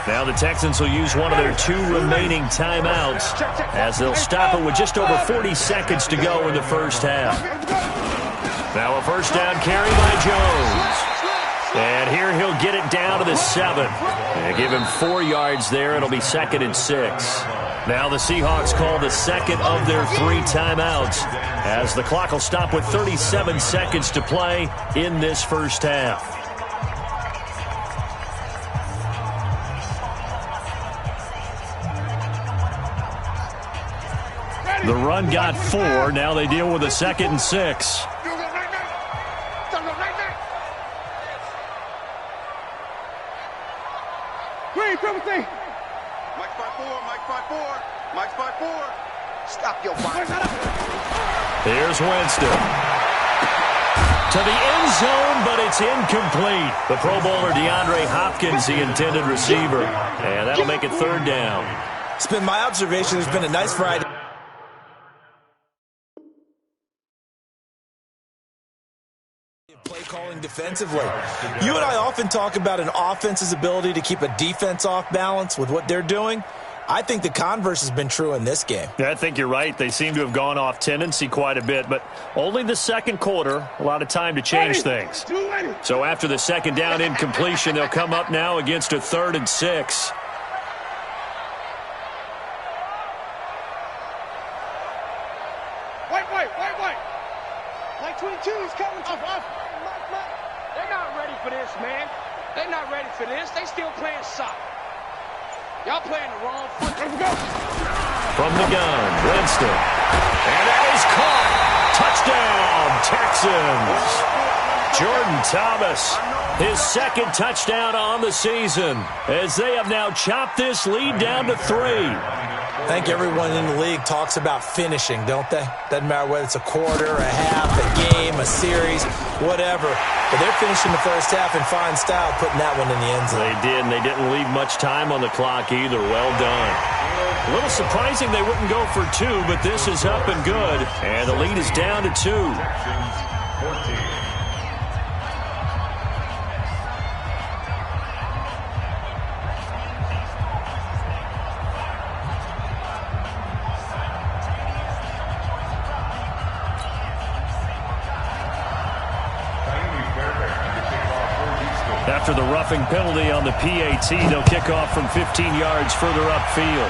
Now the Texans will use one of their 2 remaining timeouts as they'll stop it with just over 40 seconds to go in the first half. Now a first down carry by Jones. And here he'll get it down to the 7. And give him 4 yards there. It'll be 2nd and 6. Now the Seahawks call the second of their 3 timeouts as the clock will stop with 37 seconds to play in this first half. The run got 4. Now they deal with a 2nd and 6. Green, triple T. Mike 5-4, Mike 5-4, Mike 5-4. Stop your body. Here's Winston. To the end zone, but it's incomplete. The Pro Bowler DeAndre Hopkins, the intended receiver. And that'll make it 3rd down. It's been my observation. There's been a nice variety. Play calling defensively. You and I often talk about an offense's ability to keep a defense off balance with what they're doing. I think the converse has been true in this game. Yeah, I think you're right. They seem to have gone off tendency quite a bit, but only the second quarter, a lot of time to change things. So after the second down incompletion, they'll come up now against a 3rd and 6. Wait. Like 22, he's coming. They're not ready for this, man. They're not ready for this. They still playing soccer. Y'all playing the wrong foot. Let's go. From the gun, Winston. And that is caught. Touchdown, Texans. Jordan Thomas, his 2nd touchdown on the season, as they have now chopped this lead down to 3. I think everyone in the league talks about finishing, don't they? Doesn't matter whether it's a quarter, a half, a game, a series, whatever. But they're finishing the first half in fine style, putting that one in the end zone. They did, and they didn't leave much time on the clock either. Well done. A little surprising they wouldn't go for 2, but this is up and good. And the lead is down to 2. After the roughing penalty on the PAT, they'll kick off from 15 yards further upfield.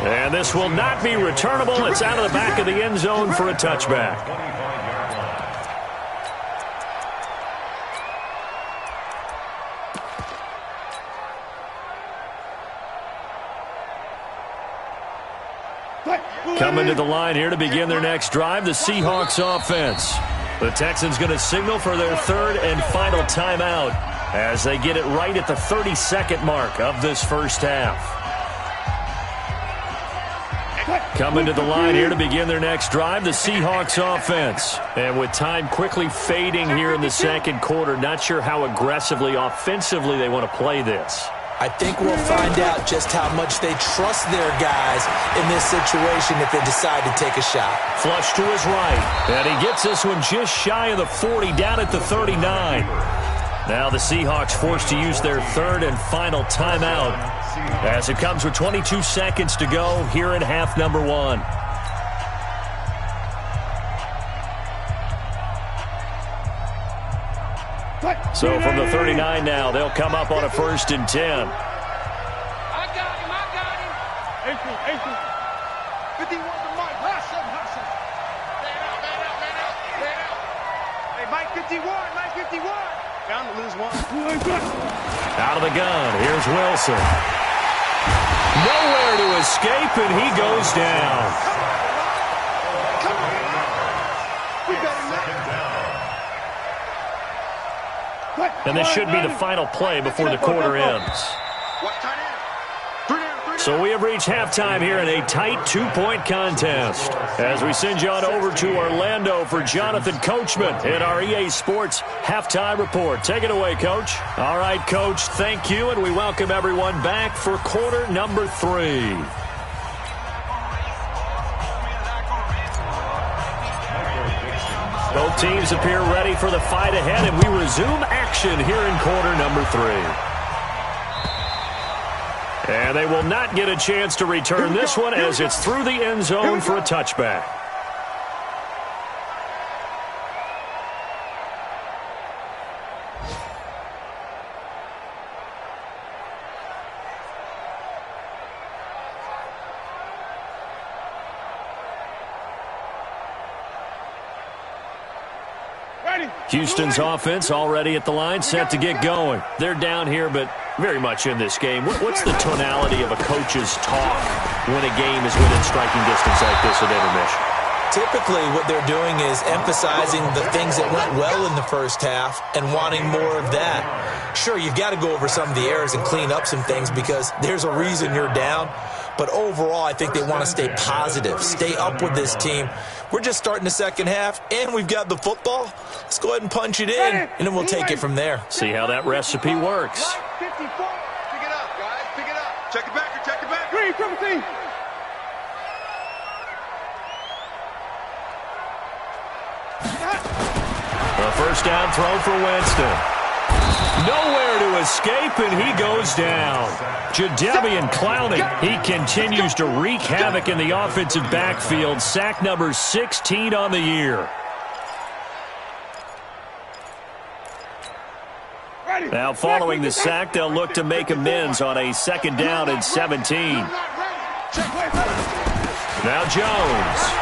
And this will not be returnable. It's out of the back of the end zone for a touchback. Coming to the line here to begin their next drive, the Seahawks offense. The Texans going to signal for their 3rd and final timeout as they get it right at the 32nd mark of this first half. Coming to the line here to begin their next drive, the Seahawks offense. And with time quickly fading here in the second quarter, not sure how aggressively, offensively they want to play this. I think we'll find out just how much they trust their guys in this situation if they decide to take a shot. Flush to his right, and he gets this one just shy of the 40, down at the 39. Now the Seahawks forced to use their 3rd and final timeout as it comes with 22 seconds to go here in half number 1. So from the 39 now, they'll come up on a 1st and 10. I got him. 51 to Mike. Hustle. Man out. Hey, Mike 51. Bound to lose one. Out of the gun, here's Wilson. Nowhere to escape, and he goes down. And this should be the final play before the quarter ends. So we have reached halftime here in a tight 2-point contest. As we send you on over to Orlando for Jonathan Coachman in our EA Sports Halftime Report. Take it away, Coach. All right, Coach, thank you, and we welcome everyone back for quarter number 3. Both teams appear ready for the fight ahead, and we resume action here in quarter number 3. And they will not get a chance to return this one as it's through the end zone for a touchback. Houston's offense already at the line, set to get going. They're down here, but very much in this game. What's the tonality of a coach's talk when a game is within striking distance like this at intermission? Typically, what they're doing is emphasizing the things that went well in the first half and wanting more of that. Sure, you've got to go over some of the errors and clean up some things because there's a reason you're down. But overall, I think they want to stay positive, stay up with this team. We're just starting the second half, and we've got the football. Let's go ahead and punch it in, and then we'll take it from there. See how that recipe works. Pick it up, guys. Pick it up. Check it back. Check it back. Green, triple team. A first down throw for Winston. Nowhere to escape, and he goes down. Jadeveon Clowney, he continues to wreak havoc in the offensive backfield. Sack number 16 on the year. Now following the sack, they'll look to make amends on a second down and 17. Now Jones.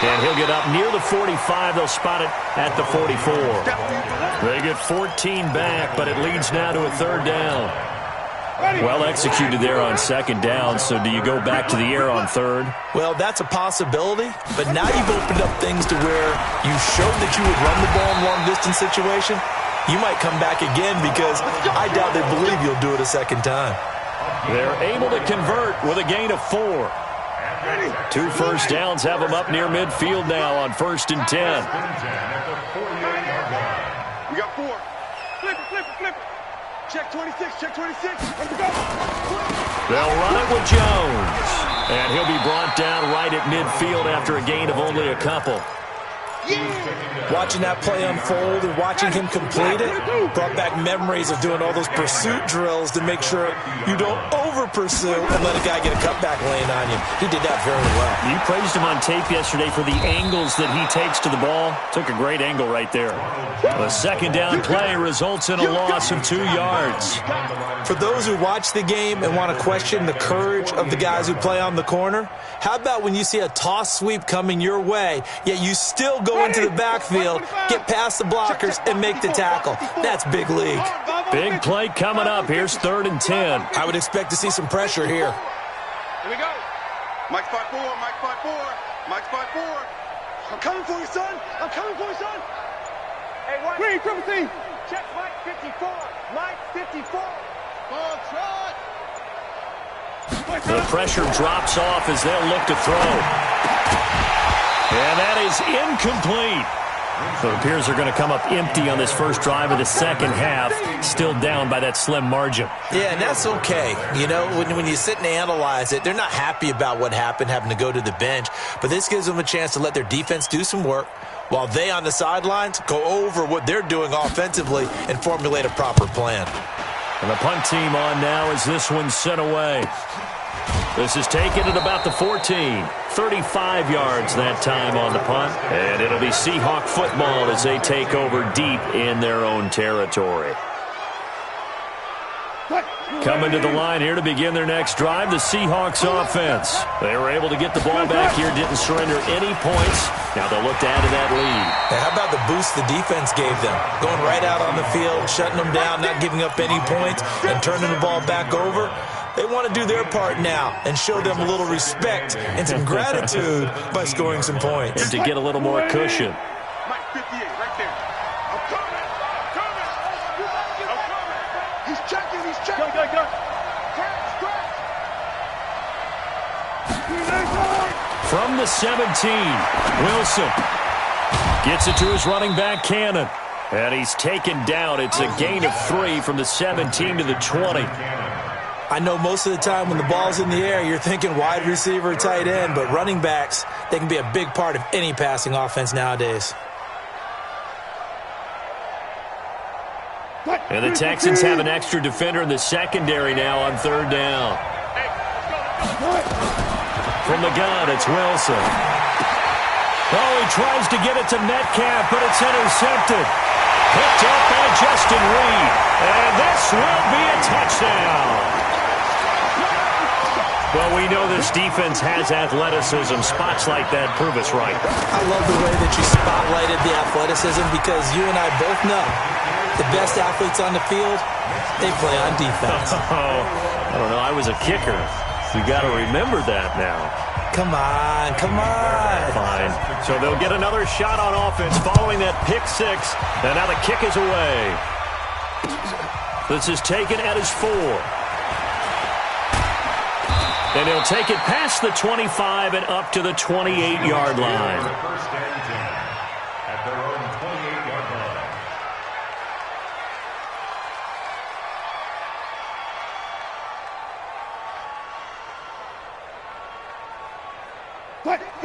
And he'll get up near the 45. They'll spot it at the 44. They get 14 back, but it leads now to a third down. Well executed there on second down, so do you go back to the air on third? Well, that's a possibility, but now you've opened up things to where you showed that you would run the ball in long-distance situation. You might come back again because I doubt they believe you'll do it a second time. They're able to convert with a gain of 4. 2 first downs have them up near midfield now on 1st and 10. We got 4. Flip it. Check 26, check 26. Let's go. They'll run it with Jones. And he'll be brought down right at midfield after a gain of only a couple. Watching that play unfold and watching him complete it brought back memories of doing all those pursuit drills to make sure you don't over-pursue and let a guy get a cutback lane on you. He did that very well. You praised him on tape yesterday for the angles that he takes to the ball. Took a great angle right there. The second down play results in a loss of 2 yards. For those who watch the game and want to question the courage of the guys who play on the corner, how about when you see a toss sweep coming your way, yet you still go into the backfield, get past the blockers, and make the tackle? That's big league. Big play coming up. Here's 3rd and 10. I would expect to see some pressure here. Here we go. Mike 5-4. Mike 5-4. Mike 5-4. I'm coming for you, son. I'm coming for you, son. Hey, what? Green, triple team. Check Mike 54. Mike 54. Ball trot. The pressure drops off as they'll look to throw. And that is incomplete. So it appears they're going to come up empty on this first drive of the second half, still down by that slim margin. Yeah, and that's okay. You know, when you sit and analyze it, they're not happy about what happened, having to go to the bench. But this gives them a chance to let their defense do some work while they on the sidelines go over what they're doing offensively and formulate a proper plan. And the punt team on now as this one's sent away. This is taken at about the 14. 35 yards that time on the punt. And it'll be Seahawk football as they take over deep in their own territory. Coming to the line here to begin their next drive, the Seahawks offense. They were able to get the ball back here, didn't surrender any points. Now they'll look to add to that lead. Hey, how about the boost the defense gave them? Going right out on the field, shutting them down, not giving up any points, and turning the ball back over. They want to do their part now and show them a little respect and some gratitude by scoring some points. And to get a little more cushion. Mike 58, right there. I'm coming. From the 17, Wilson gets it to his running back, Cannon. And he's taken down. It's a gain of 3 from the 17 to the 20. I know most of the time when the ball's in the air, you're thinking wide receiver, tight end, but running backs, they can be a big part of any passing offense nowadays. And the Texans have an extra defender in the secondary now on 3rd down. From the gun, it's Wilson. Oh, he tries to get it to Metcalf, but it's intercepted. Picked up by Justin Reed. And this will be a touchdown. Well, we know this defense has athleticism. Spots like that prove us right. I love the way that you spotlighted the athleticism because you and I both know the best athletes on the field, they play on defense. Oh, I don't know. I was a kicker. You got to remember that now. Come on, come on. Fine. So they'll get another shot on offense following that pick 6. And now the kick is away. This is taken at his 4. And he'll take it past the 25 and up to the 28-yard line. First and 10 at their own 28-yard line.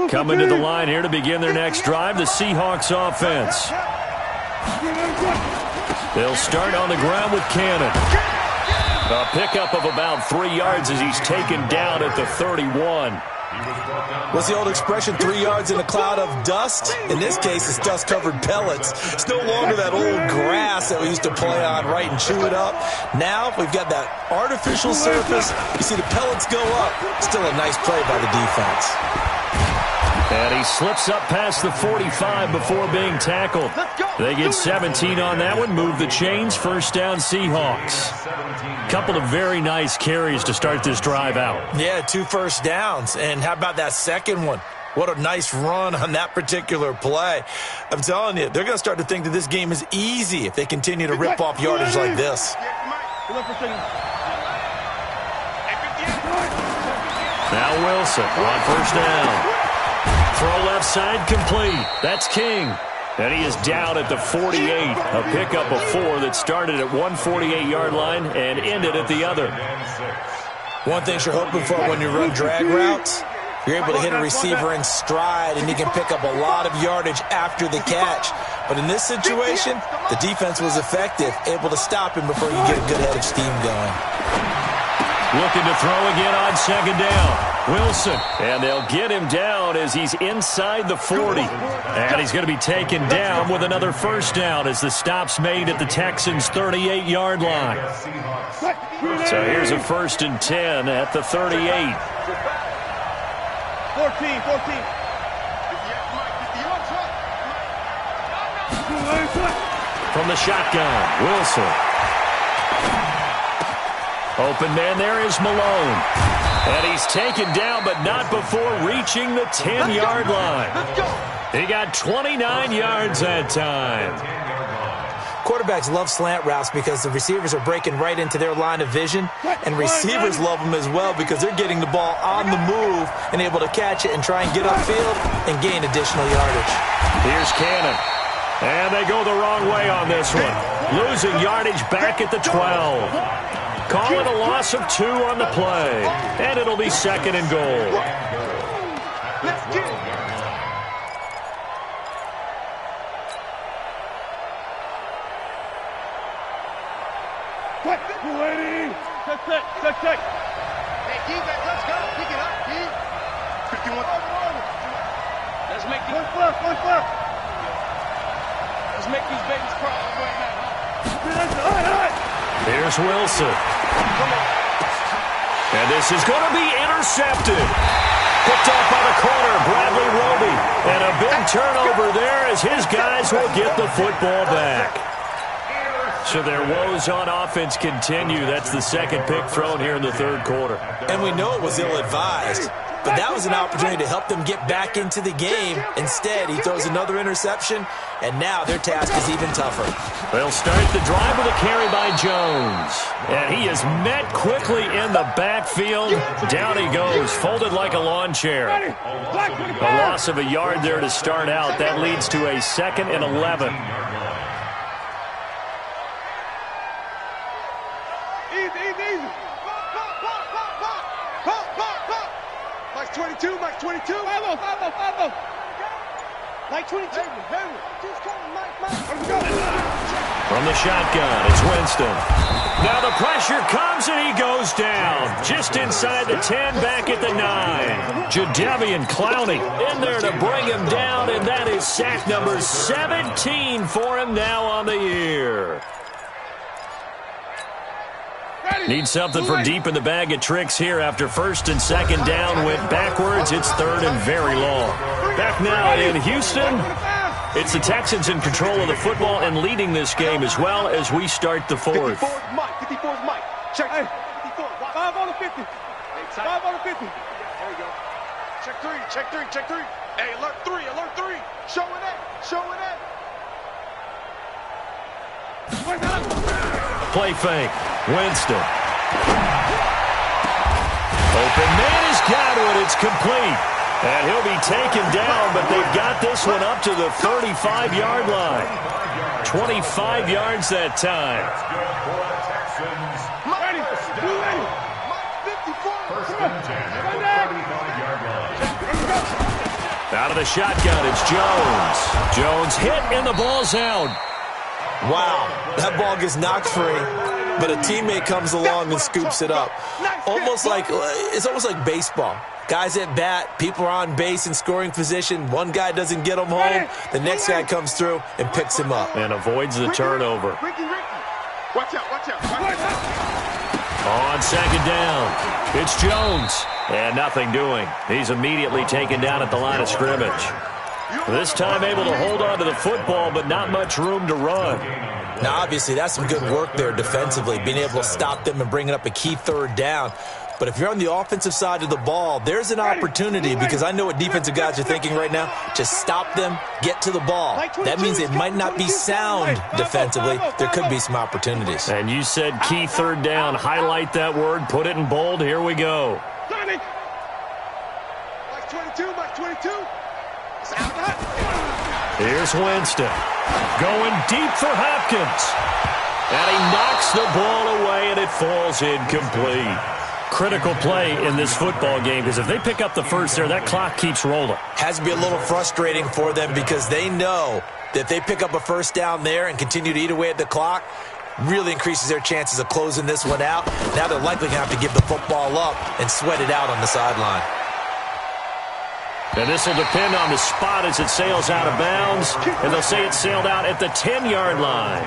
Coming to the line here to begin their next drive, the Seahawks offense. They'll start on the ground with Cannon. A pickup of about 3 yards as he's taken down at the 31. What's the old expression, 3 yards in a cloud of dust? In this case, it's dust-covered pellets. It's no longer that old grass that we used to play on, right, and chew it up. Now we've got that artificial surface. You see the pellets go up. Still a nice play by the defense. And he slips up past the 45 before being tackled. They get 17 on that one. Move the chains. First down, Seahawks. Couple of very nice carries to start this drive out. Yeah, 2 first downs. And how about that second one? What a nice run on that particular play. I'm telling you, they're going to start to think that this game is easy if they continue to rip off yardage like this. Now Wilson on first down. Throw left side complete. That's King. And he is down at the 48. A pickup of 4 that started at one 48-yard line and ended at the other. One thing you're hoping for when you run drag routes, you're able to hit a receiver in stride and he can pick up a lot of yardage after the catch. But in this situation, the defense was effective, able to stop him before you get a good head of steam going. Looking to throw again on second down. Wilson, and they'll get him down as he's inside the 40. And he's going to be taken down with another first down as the stop's made at the Texans' 38-yard line. So here's a 1st and 10 at the 38. 14. From the shotgun, Wilson. Open man there is Malone. And he's taken down, but not before reaching the 10-yard line. He got 29 yards that time. Quarterbacks love slant routes because the receivers are breaking right into their line of vision, and receivers love them as well because they're getting the ball on the move and able to catch it and try and get upfield and gain additional yardage. Here's Cannon. And they go the wrong way on this one. Losing yardage back at the 12. Call it a loss of 2 on the play. And it'll be 2nd and goal. Check. Hey, defense, let's go. Pick it up, D. 51. Let's make these... Let's make these babies cry right now. Here's Wilson. And this is going to be intercepted. Picked off by the corner, Bradley Roby. And a big turnover there as his guys will get the football back. So their woes on offense continue. That's the second pick thrown here in the third quarter. And we know it was ill-advised, but that was an opportunity to help them get back into the game. Instead, he throws another interception, and now their task is even tougher. They'll start the drive with a carry by Jones. And he is met quickly in the backfield. Down he goes, folded like a lawn chair. A loss of a yard there to start out. That leads to a 2nd and 11. Mike's 22, Mike's 22. Mike 22. From the shotgun, it's Winston. Now the pressure comes and he goes down. Just inside the 10, back at the 9. Jadeveon Clowney in there to bring him down, and that is sack number 17 for him now on the year. Need something for deep in the bag of tricks here after 1st and 2nd down. Went backwards. It's 3rd and very long. Back now in Houston. It's the Texans in control of the football and leading this game as well as we start the 4th. 54's Mike. 54's Mike. Check. 54. 5 on the 50. 5 on the 50. There you go. Check 3. Check 3. Check 3. Hey, alert 3. Alert 3. Showing that. Showing that. Play fake. Winston. Open man has got it. It's complete. And he'll be taken down, but they've got this one up to the 35-yard line. 25 yards that time. Ready. First and 10 at the 35-yard line. Out of the shotgun, it's Jones. Jones hit, and the ball's out. Wow, that ball gets knocked free, but a teammate comes along and scoops it up. It's almost like baseball. Guys at bat, people are on base in scoring position. One guy doesn't get him home. The next guy comes through and picks him up. And avoids the turnover. Ricky. Watch out. Watch out. On 2nd down, it's Jones. And nothing doing. He's immediately taken down at the line of scrimmage. This time able to hold on to the football, but not much room to run. Now, obviously, that's some good work there defensively, being able to stop them and bringing up a key 3rd down. But if you're on the offensive side of the ball, there's an opportunity, because I know what defensive guys are thinking right now. Just stop them, get to the ball. That means it might not be sound defensively. There could be some opportunities. And you said key 3rd down. Highlight that word, put it in bold. Here we go. Mike's 22. Mike's 22. Here's Winston. Going deep for Hopkins. And he knocks the ball away, and it falls incomplete. Critical play in this football game, because if they pick up the first there, that clock keeps rolling. Has to be a little frustrating for them, because they know that if they pick up a 1st down there and continue to eat away at the clock, really increases their chances of closing this one out. Now they're likely going to have to give the football up and sweat it out on the sideline. And this will depend on the spot as it sails out of bounds. And they'll say it sailed out at the 10-yard line.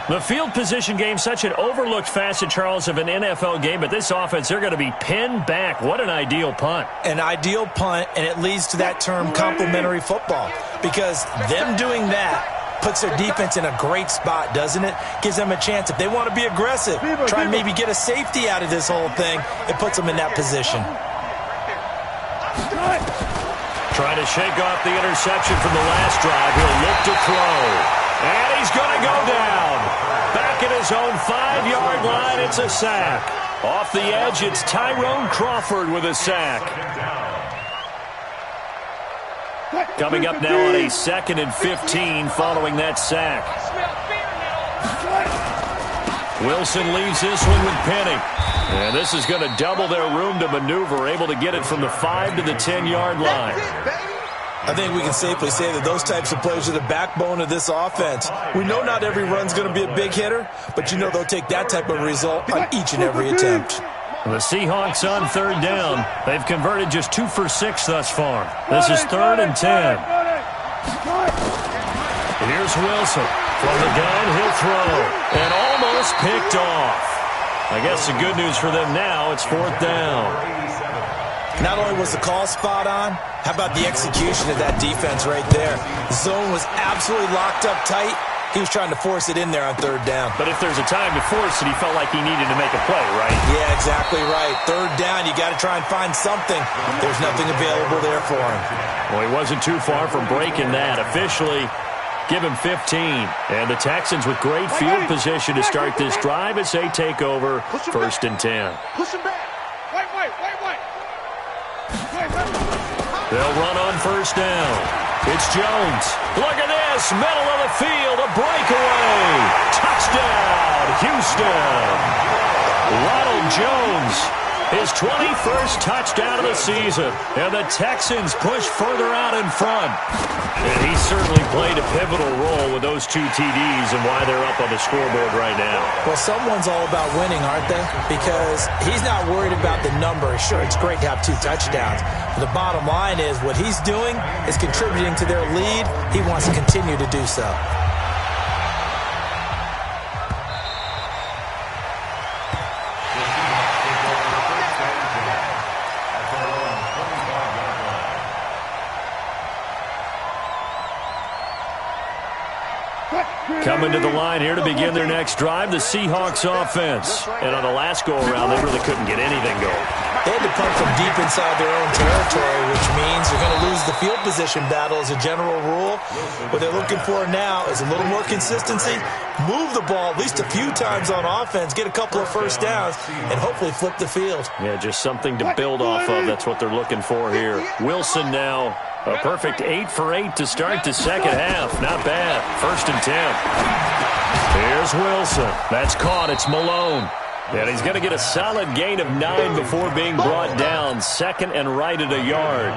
The field position game, such an overlooked facet, Charles, of an NFL game. But this offense, they're going to be pinned back. What an ideal punt. An ideal punt, and it leads to that term complementary football. Because them doing that puts their defense in a great spot, doesn't it? Gives them a chance. If they want to be aggressive, try and maybe get a safety out of this whole thing, it puts them in that position. Trying to shake off the interception from the last drive. He'll look to throw. And he's going to go down. Back at his own 5-yard line, it's a sack. Off the edge, it's Tyrone Crawford with a sack. Coming up now on a 2nd and 15 following that sack. Wilson leaves this one with Penny. And this is going to double their room to maneuver, able to get it from the 5 to the 10-yard line. I think we can safely say that those types of plays are the backbone of this offense. We know not every run's going to be a big hitter, but you know they'll take that type of result on each and every attempt. The Seahawks on 3rd down. They've converted just 2 for 6 thus far. This is 3rd and 10. Here's Wilson. From the gun, he'll throw. And almost picked off. I guess the good news for them now, it's 4th down. Not only was the call spot on, how about the execution of that defense right there? The zone was absolutely locked up tight, He was trying to force it in there on third down. But if there's a time to force it, he felt like he needed to make a play, right? Yeah, exactly right. Third down, you got to try and find something. There's nothing available there for him. Well, he wasn't too far from breaking that. Officially, give him 15. And the Texans with great field position to start this drive as they take over 1st and 10. Push him back. Wait. They'll run on 1st down. It's Jones. Look at this. Middle of the field. A breakaway. Touchdown, Houston. Ronald Jones. His 21st touchdown of the season. And the Texans push further out in front. And he certainly played a pivotal role with those 2 TDs and why they're up on the scoreboard right now. Well, someone's all about winning, aren't they? Because he's not worried about the number. Sure, it's great to have 2 touchdowns. But the bottom line is what he's doing is contributing to their lead. He wants to continue to do so. Coming to the line here to begin their next drive, the Seahawks offense. And on the last go-around, they really couldn't get anything going. They had to punt from deep inside their own territory, which means they're going to lose the field position battle as a general rule. What they're looking for now is a little more consistency, move the ball at least a few times on offense, get a couple of first downs, and hopefully flip the field. Yeah, just something to build off of. That's what they're looking for here. Wilson now. A perfect 8 for 8 to start the second half. Not bad. 1st and 10. Here's Wilson. That's caught. It's Malone. And he's going to get a solid gain of 9 before being brought down. 2nd and right at a yard.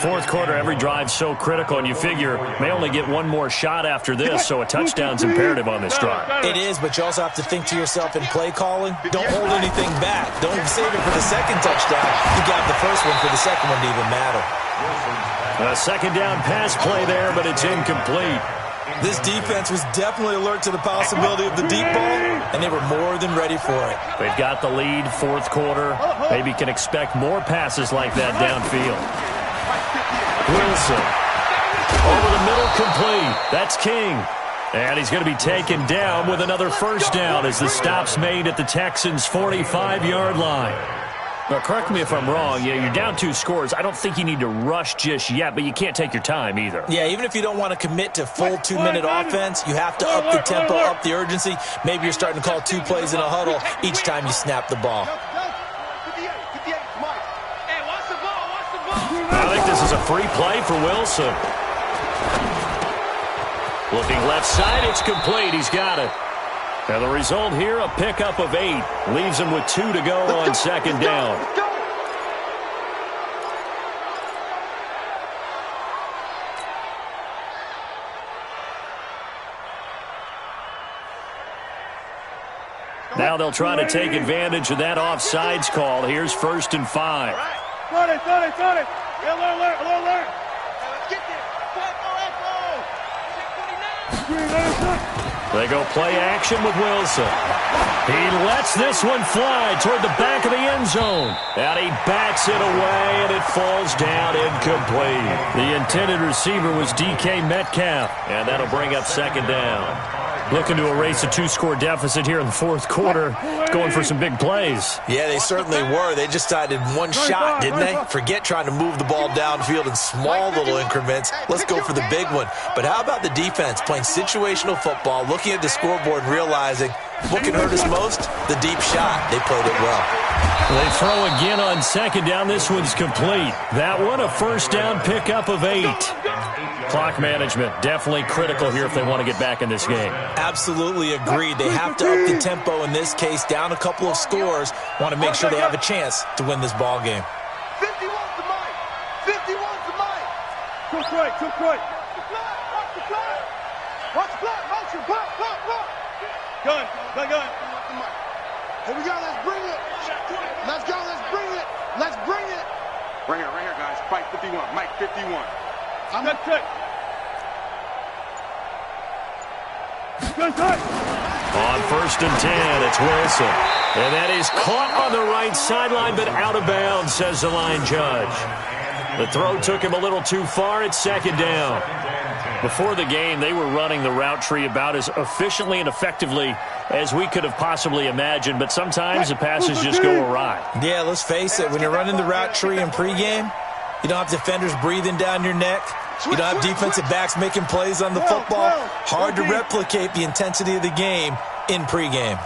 4th quarter, every drive's so critical, and you figure may only get one more shot after this, so a touchdown's imperative on this drive. It is, but you also have to think to yourself in play calling, don't hold anything back. Don't save it for the second touchdown. You got the first one for the second one to even matter. A 2nd down pass play there, but it's incomplete. This defense was definitely alert to the possibility of the deep ball, and they were more than ready for it. They've got the lead, 4th quarter. Maybe can expect more passes like that downfield. Wilson. Over the middle, complete. That's King. And he's going to be taken down with another 1st down as the stop's made at the Texans' 45-yard line. Now, correct me if I'm wrong. Yeah, you're down 2 scores. I don't think you need to rush just yet, but you can't take your time either. Yeah, even if you don't want to commit to full 2-minute offense, you have to up the tempo, up the urgency. Maybe you're starting to call 2 plays in a huddle each time you snap the ball. I think this is a free play for Wilson. Looking left side, it's complete. He's got it. And the result here, a pickup of 8. Leaves him with 2 to go on 2nd down. Now they'll try to take advantage of that offsides call. Here's 1st and 5. Got it. Alert. They go play action with Wilson. He lets this one fly toward the back of the end zone. And he bats it away, and it falls down incomplete. The intended receiver was DK Metcalf, and that'll bring up 2nd down. Looking to erase a 2-score deficit here in the 4th quarter. Going for some big plays. Yeah, they certainly were. They just decided one shot, didn't they? Forget trying to move the ball downfield in small little increments. Let's go for the big one. But how about the defense playing situational football, looking at the scoreboard and realizing what can hurt us most? The deep shot. They played it well. They throw again on 2nd down. This one's complete. That one, a 1st down pickup of 8. Clock management definitely critical here if they want to get back in this game. Absolutely agreed. They have to up the tempo in this case, down a couple of scores. Want to make sure they have a chance to win this ball game. 50 wants the mic. 50 wants the mic. Took right. Watch the fly. Motion. Block. Gun. Here we go. Let's bring it. Let's go. Let's bring it. Right here, guys. Fight 51. Mike 51. I'm not cut. On 1st and 10, it's Wilson. And that is caught on the right sideline, but out of bounds, says the line judge. The throw took him a little too far. It's second down. Before the game, they were running the route tree about as efficiently and effectively as we could have possibly imagined, but sometimes the passes just go awry. Yeah, let's face it. When you're running the route tree in pregame, you don't have defenders breathing down your neck. You don't have defensive backs making plays on the football. Hard to replicate the intensity of the game in pregame.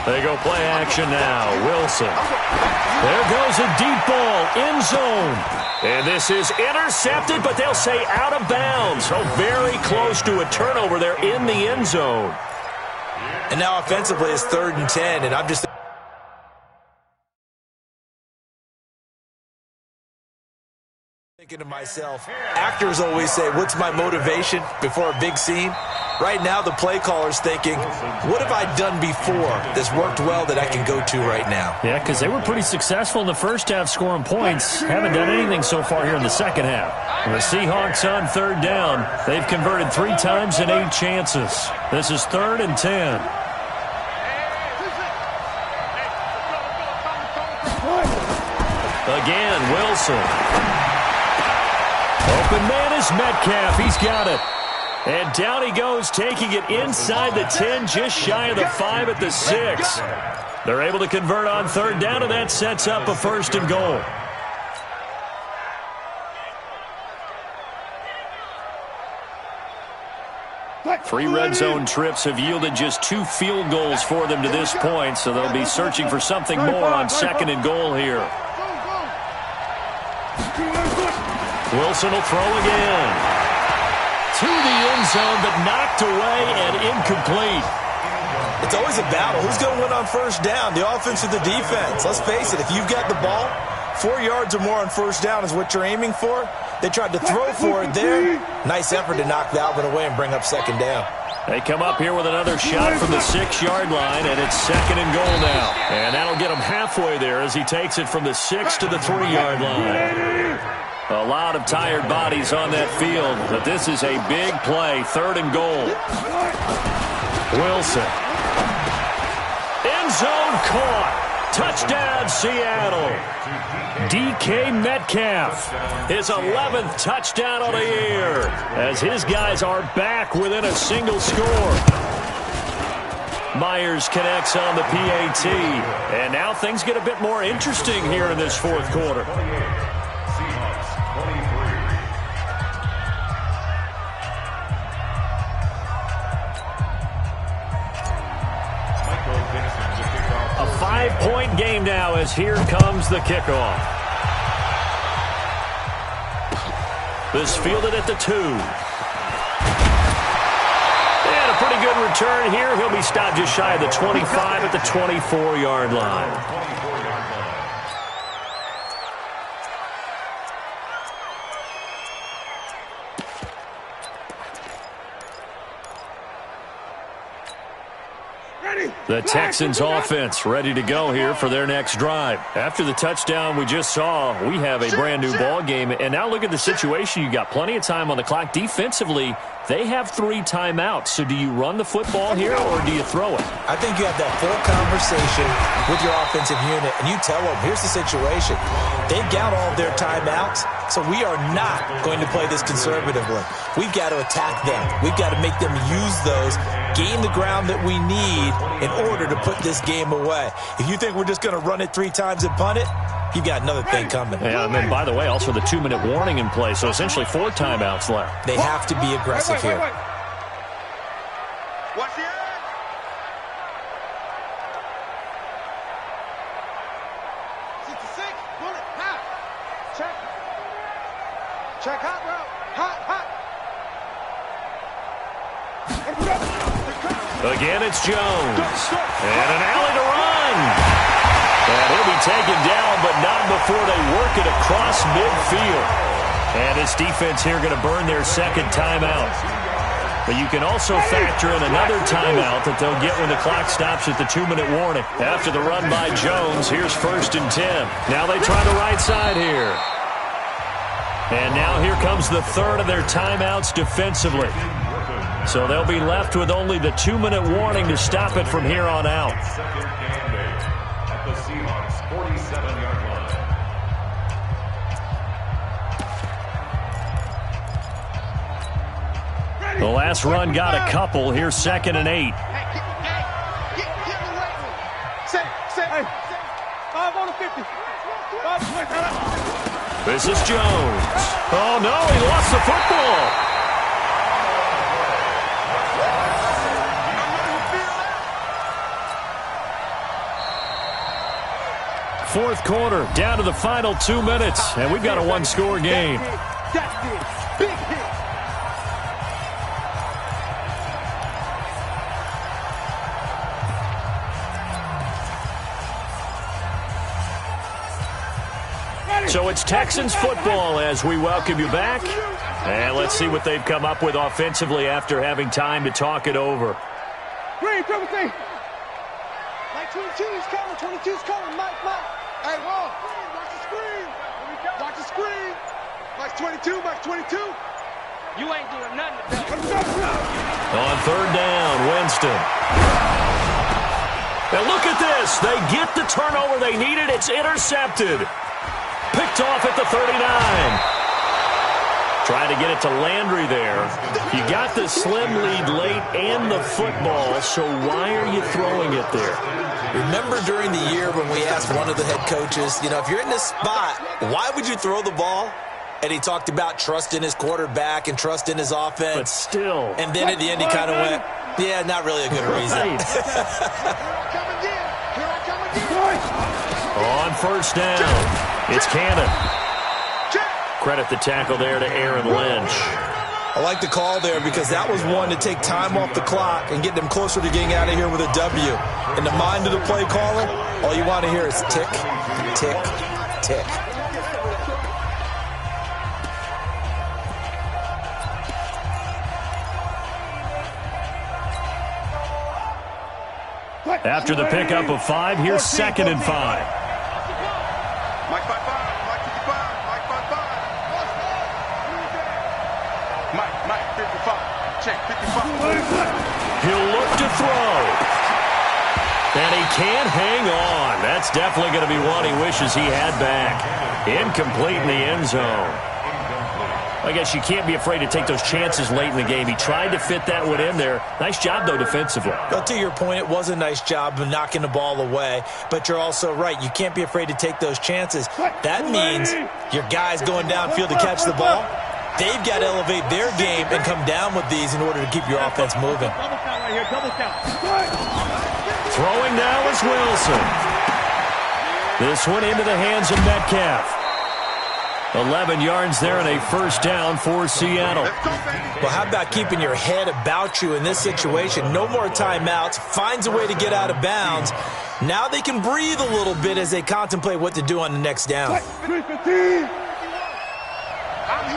They go play action now. Wilson. There goes a deep ball. End zone. And this is intercepted, but they'll say out of bounds. So very close to a turnover there in the end zone. And now offensively it's 3rd and 10, and I'm just thinking to myself, actors always say, what's my motivation before a big scene? Right now, the play caller's thinking, what have I done before that's worked well that I can go to right now? Yeah, because they were pretty successful in the first half scoring points. Haven't done anything so far here in the second half. And the Seahawks on 3rd down. They've converted 3 times in 8 chances. This is 3rd and 10. Again, Wilson. Open man is Metcalf. He's got it. And down he goes, taking it inside the 10, just shy of the 5 at the 6. They're able to convert on 3rd down, and that sets up a 1st and goal. Three red zone trips have yielded just 2 field goals for them to this point, so they'll be searching for something more on 2nd and goal here. Wilson will throw again. To the end zone, but knocked away and incomplete. It's always a battle. Who's going to win on 1st down, the offense or the defense? Let's face it, if you've got the ball, 4 yards or more on 1st down is what you're aiming for. They tried to throw for it there. Nice effort to knock Valvin away and bring up 2nd down. They come up here with another shot from the 6-yard line, and it's 2nd and goal now. And that'll get him halfway there as he takes it from the 6 to the 3-yard line. A lot of tired bodies on that field, but this is a big play. 3rd and goal. Wilson. End zone caught. Touchdown, Seattle. DK Metcalf. His 11th touchdown of the year as his guys are back within a single score. Myers connects on the PAT. And now things get a bit more interesting here in this 4th quarter. A 5-point game now as here comes the kickoff. This fielded at the 2. And a pretty good return here. He'll be stopped just shy of the 25 at the 24-yard line. The Texans offense ready to go here for their next drive. After the touchdown we just saw, we have a brand new ball game. And now look at the situation. You got plenty of time on the clock. Defensively, they have 3 timeouts. So do you run the football here or do you throw it? I think you have that full conversation with your offensive unit, and you tell them, here's the situation. They've got all of their timeouts, so we are not going to play this conservatively. We've got to attack them. We've got to make them use those, gain the ground that we need in order to put this game away. If you think we're just going to run it 3 times and punt it, you've got another thing coming. Yeah, and then, by the way, also the 2-minute warning in play, so essentially 4 timeouts left. They have to be aggressive here. Watch the edge. Check hot route. Hot. Again, it's Jones. And an alley to run. And he'll be taken down, but not before they work it across midfield. And this defense here going to burn their 2nd timeout. But you can also factor in another timeout that they'll get when the clock stops at the 2-minute warning. After the run by Jones, here's 1st and 10. Now they try the right side here. And now here comes the 3rd of their timeouts defensively. So they'll be left with only the 2-minute warning to stop it from here on out. at the Seahawks' 47-yard line. The last run got a couple. Here's 2nd and 8. Hey, 5 on the 50. 5 This is Jones. Oh, no, he lost the football. Fourth quarter, down to the final 2 minutes, and we've got a one-score game. That's it. Big hit. So it's Texans football as we welcome you back. And let's see what they've come up with offensively after having time to talk it over. Green, triple T. Mike 22's coming. 22's coming. Mike. Hey, Wall, watch the screen. Watch the screen. Mike's 22, Mike's 22. You ain't doing nothing today. On 3rd down, Winston. And look at this. They get the turnover they needed. It's intercepted. Picked off at the 39. Trying to get it to Landry there. You got the slim lead late and the football, so why are you throwing it there? Remember during the year when we asked one of the head coaches, if you're in this spot, why would you throw the ball? And he talked about trust in his quarterback and trust in his offense. But still. And then at the end he kind of went, yeah, not really a good reason. On 1st down. It's Cannon. Credit the tackle there to Aaron Lynch. I like the call there because that was one to take time off the clock and get them closer to getting out of here with a W. In the mind of the play caller, all you want to hear is tick, tick, tick. After the pickup of 5, here's 2nd and 5. Mike 55, Mike 55, Mike 55. Mike 55, check 55. He'll look to throw. And he can't hang on. That's definitely going to be one he wishes he had back. Incomplete in the end zone. I guess you can't be afraid to take those chances late in the game. He tried to fit that one in there. Nice job, though, defensively. Well, to your point, it was a nice job of knocking the ball away. But you're also right. You can't be afraid to take those chances. That means your guys going downfield to catch the ball, they've got to elevate their game and come down with these in order to keep your offense moving. Double count right here. Double count. Throwing now is Wilson. This one into the hands of Metcalf. 11 yards there and a 1st down for Seattle. Well, how about keeping your head about you in this situation? No more timeouts. Finds a way to get out of bounds. Now they can breathe a little bit as they contemplate what to do on the next down. I'm here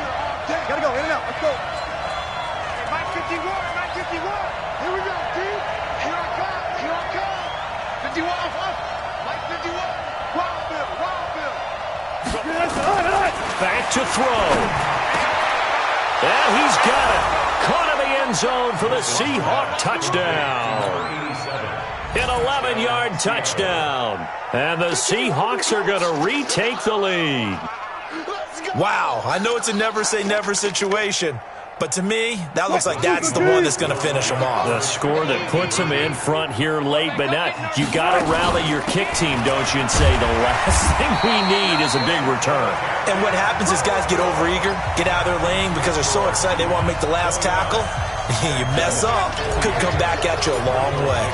all day. Gotta go. In and out. Let's go. Hey, Mike 51. Mike 51. Here we go, dude. Here I come. Here I come. 51. Mike 51. Wildville. Back to throw. And he's got it. Caught in the end zone for the Seahawk touchdown. An 11-yard touchdown. And the Seahawks are going to retake the lead. Wow, I know it's a never-say-never situation, but to me, that looks like that's the one that's going to finish them off. The score that puts them in front here late, but now you got to rally your kick team, don't you, and say the last thing we need is a big return. And what happens is guys get overeager, get out of their lane because they're so excited they want to make the last tackle. You mess up, could come back at you a long way.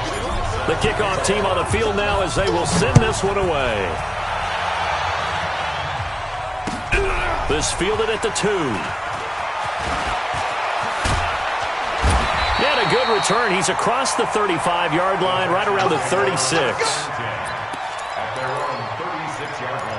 The kickoff team on the field now as they will send this one away. This fielded at the 2. And a good return. He's across the 35-yard line, right around the 36. At their own 36-yard line.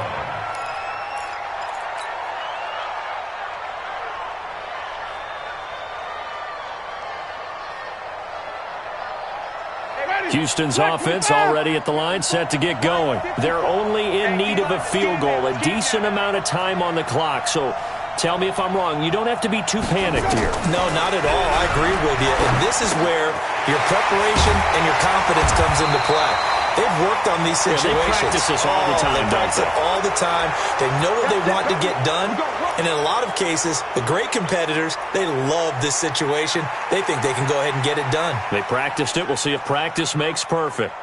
Houston's offense already at the line, set to get going. They're only in need of a field goal, a decent amount of time on the clock. So tell me if I'm wrong. You don't have to be too panicked here. No, not at all. I agree with you. And this is where your preparation and your confidence comes into play. They've worked on these situations. They practice this all the time. They practice it all the time. They know what they want to get done. And in a lot of cases, the great competitors, they love this situation. They think they can go ahead and get it done. They practiced it. We'll see if practice makes perfect.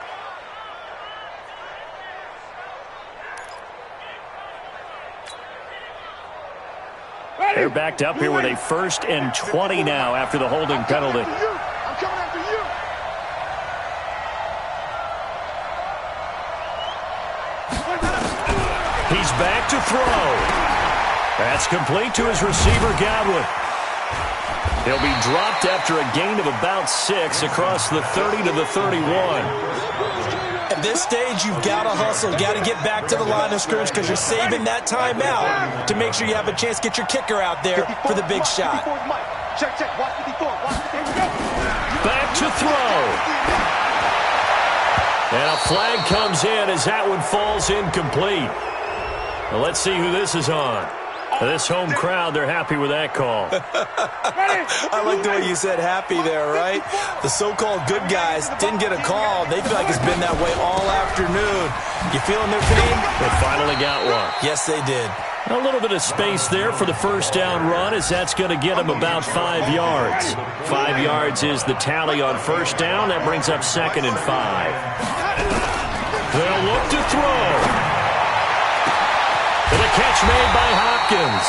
They're backed up here with a 1st and 20 now after the holding penalty. I'm coming after you. He's back to throw. That's complete to his receiver, Godwin. He'll be dropped after a gain of about 6 across the 30 to the 31. At this stage, you've got to hustle, got to get back to the line of scrimmage because you're saving that timeout to make sure you have a chance to get your kicker out there for the big shot. Back to throw. And a flag comes in as that one falls incomplete. Well, let's see who this is on. This home crowd, they're happy with that call. I like the way you said happy there, right? The so-called good guys didn't get a call. They feel like it's been that way all afternoon. You feeling their pain? They finally got one. Yes, they did. A little bit of space there for the first down run as that's going to get them about 5 yards. 5 yards is the tally on first down. That brings up 2nd and 5. They'll look to throw. And a catch made by Hopkins.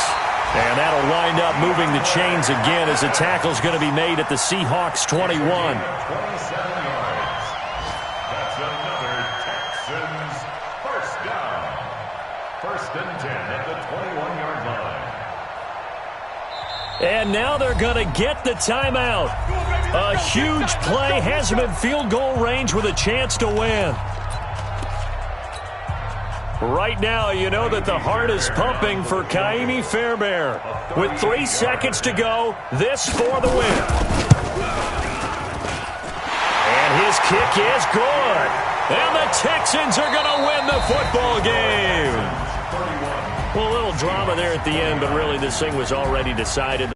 And that'll wind up moving the chains again as the tackle's going to be made at the Seahawks 21. 27 yards. That's another Texans first down. 1st and 10 at the 21-yard line. And now they're going to get the timeout. A huge play has them in field goal range with a chance to win. Right now, you know that the heart is pumping for Kaimi Fairbairn. With 3 seconds to go, this for the win. And his kick is good. And the Texans are going to win the football game. Well, a little drama there at the end, but really this thing was already decided.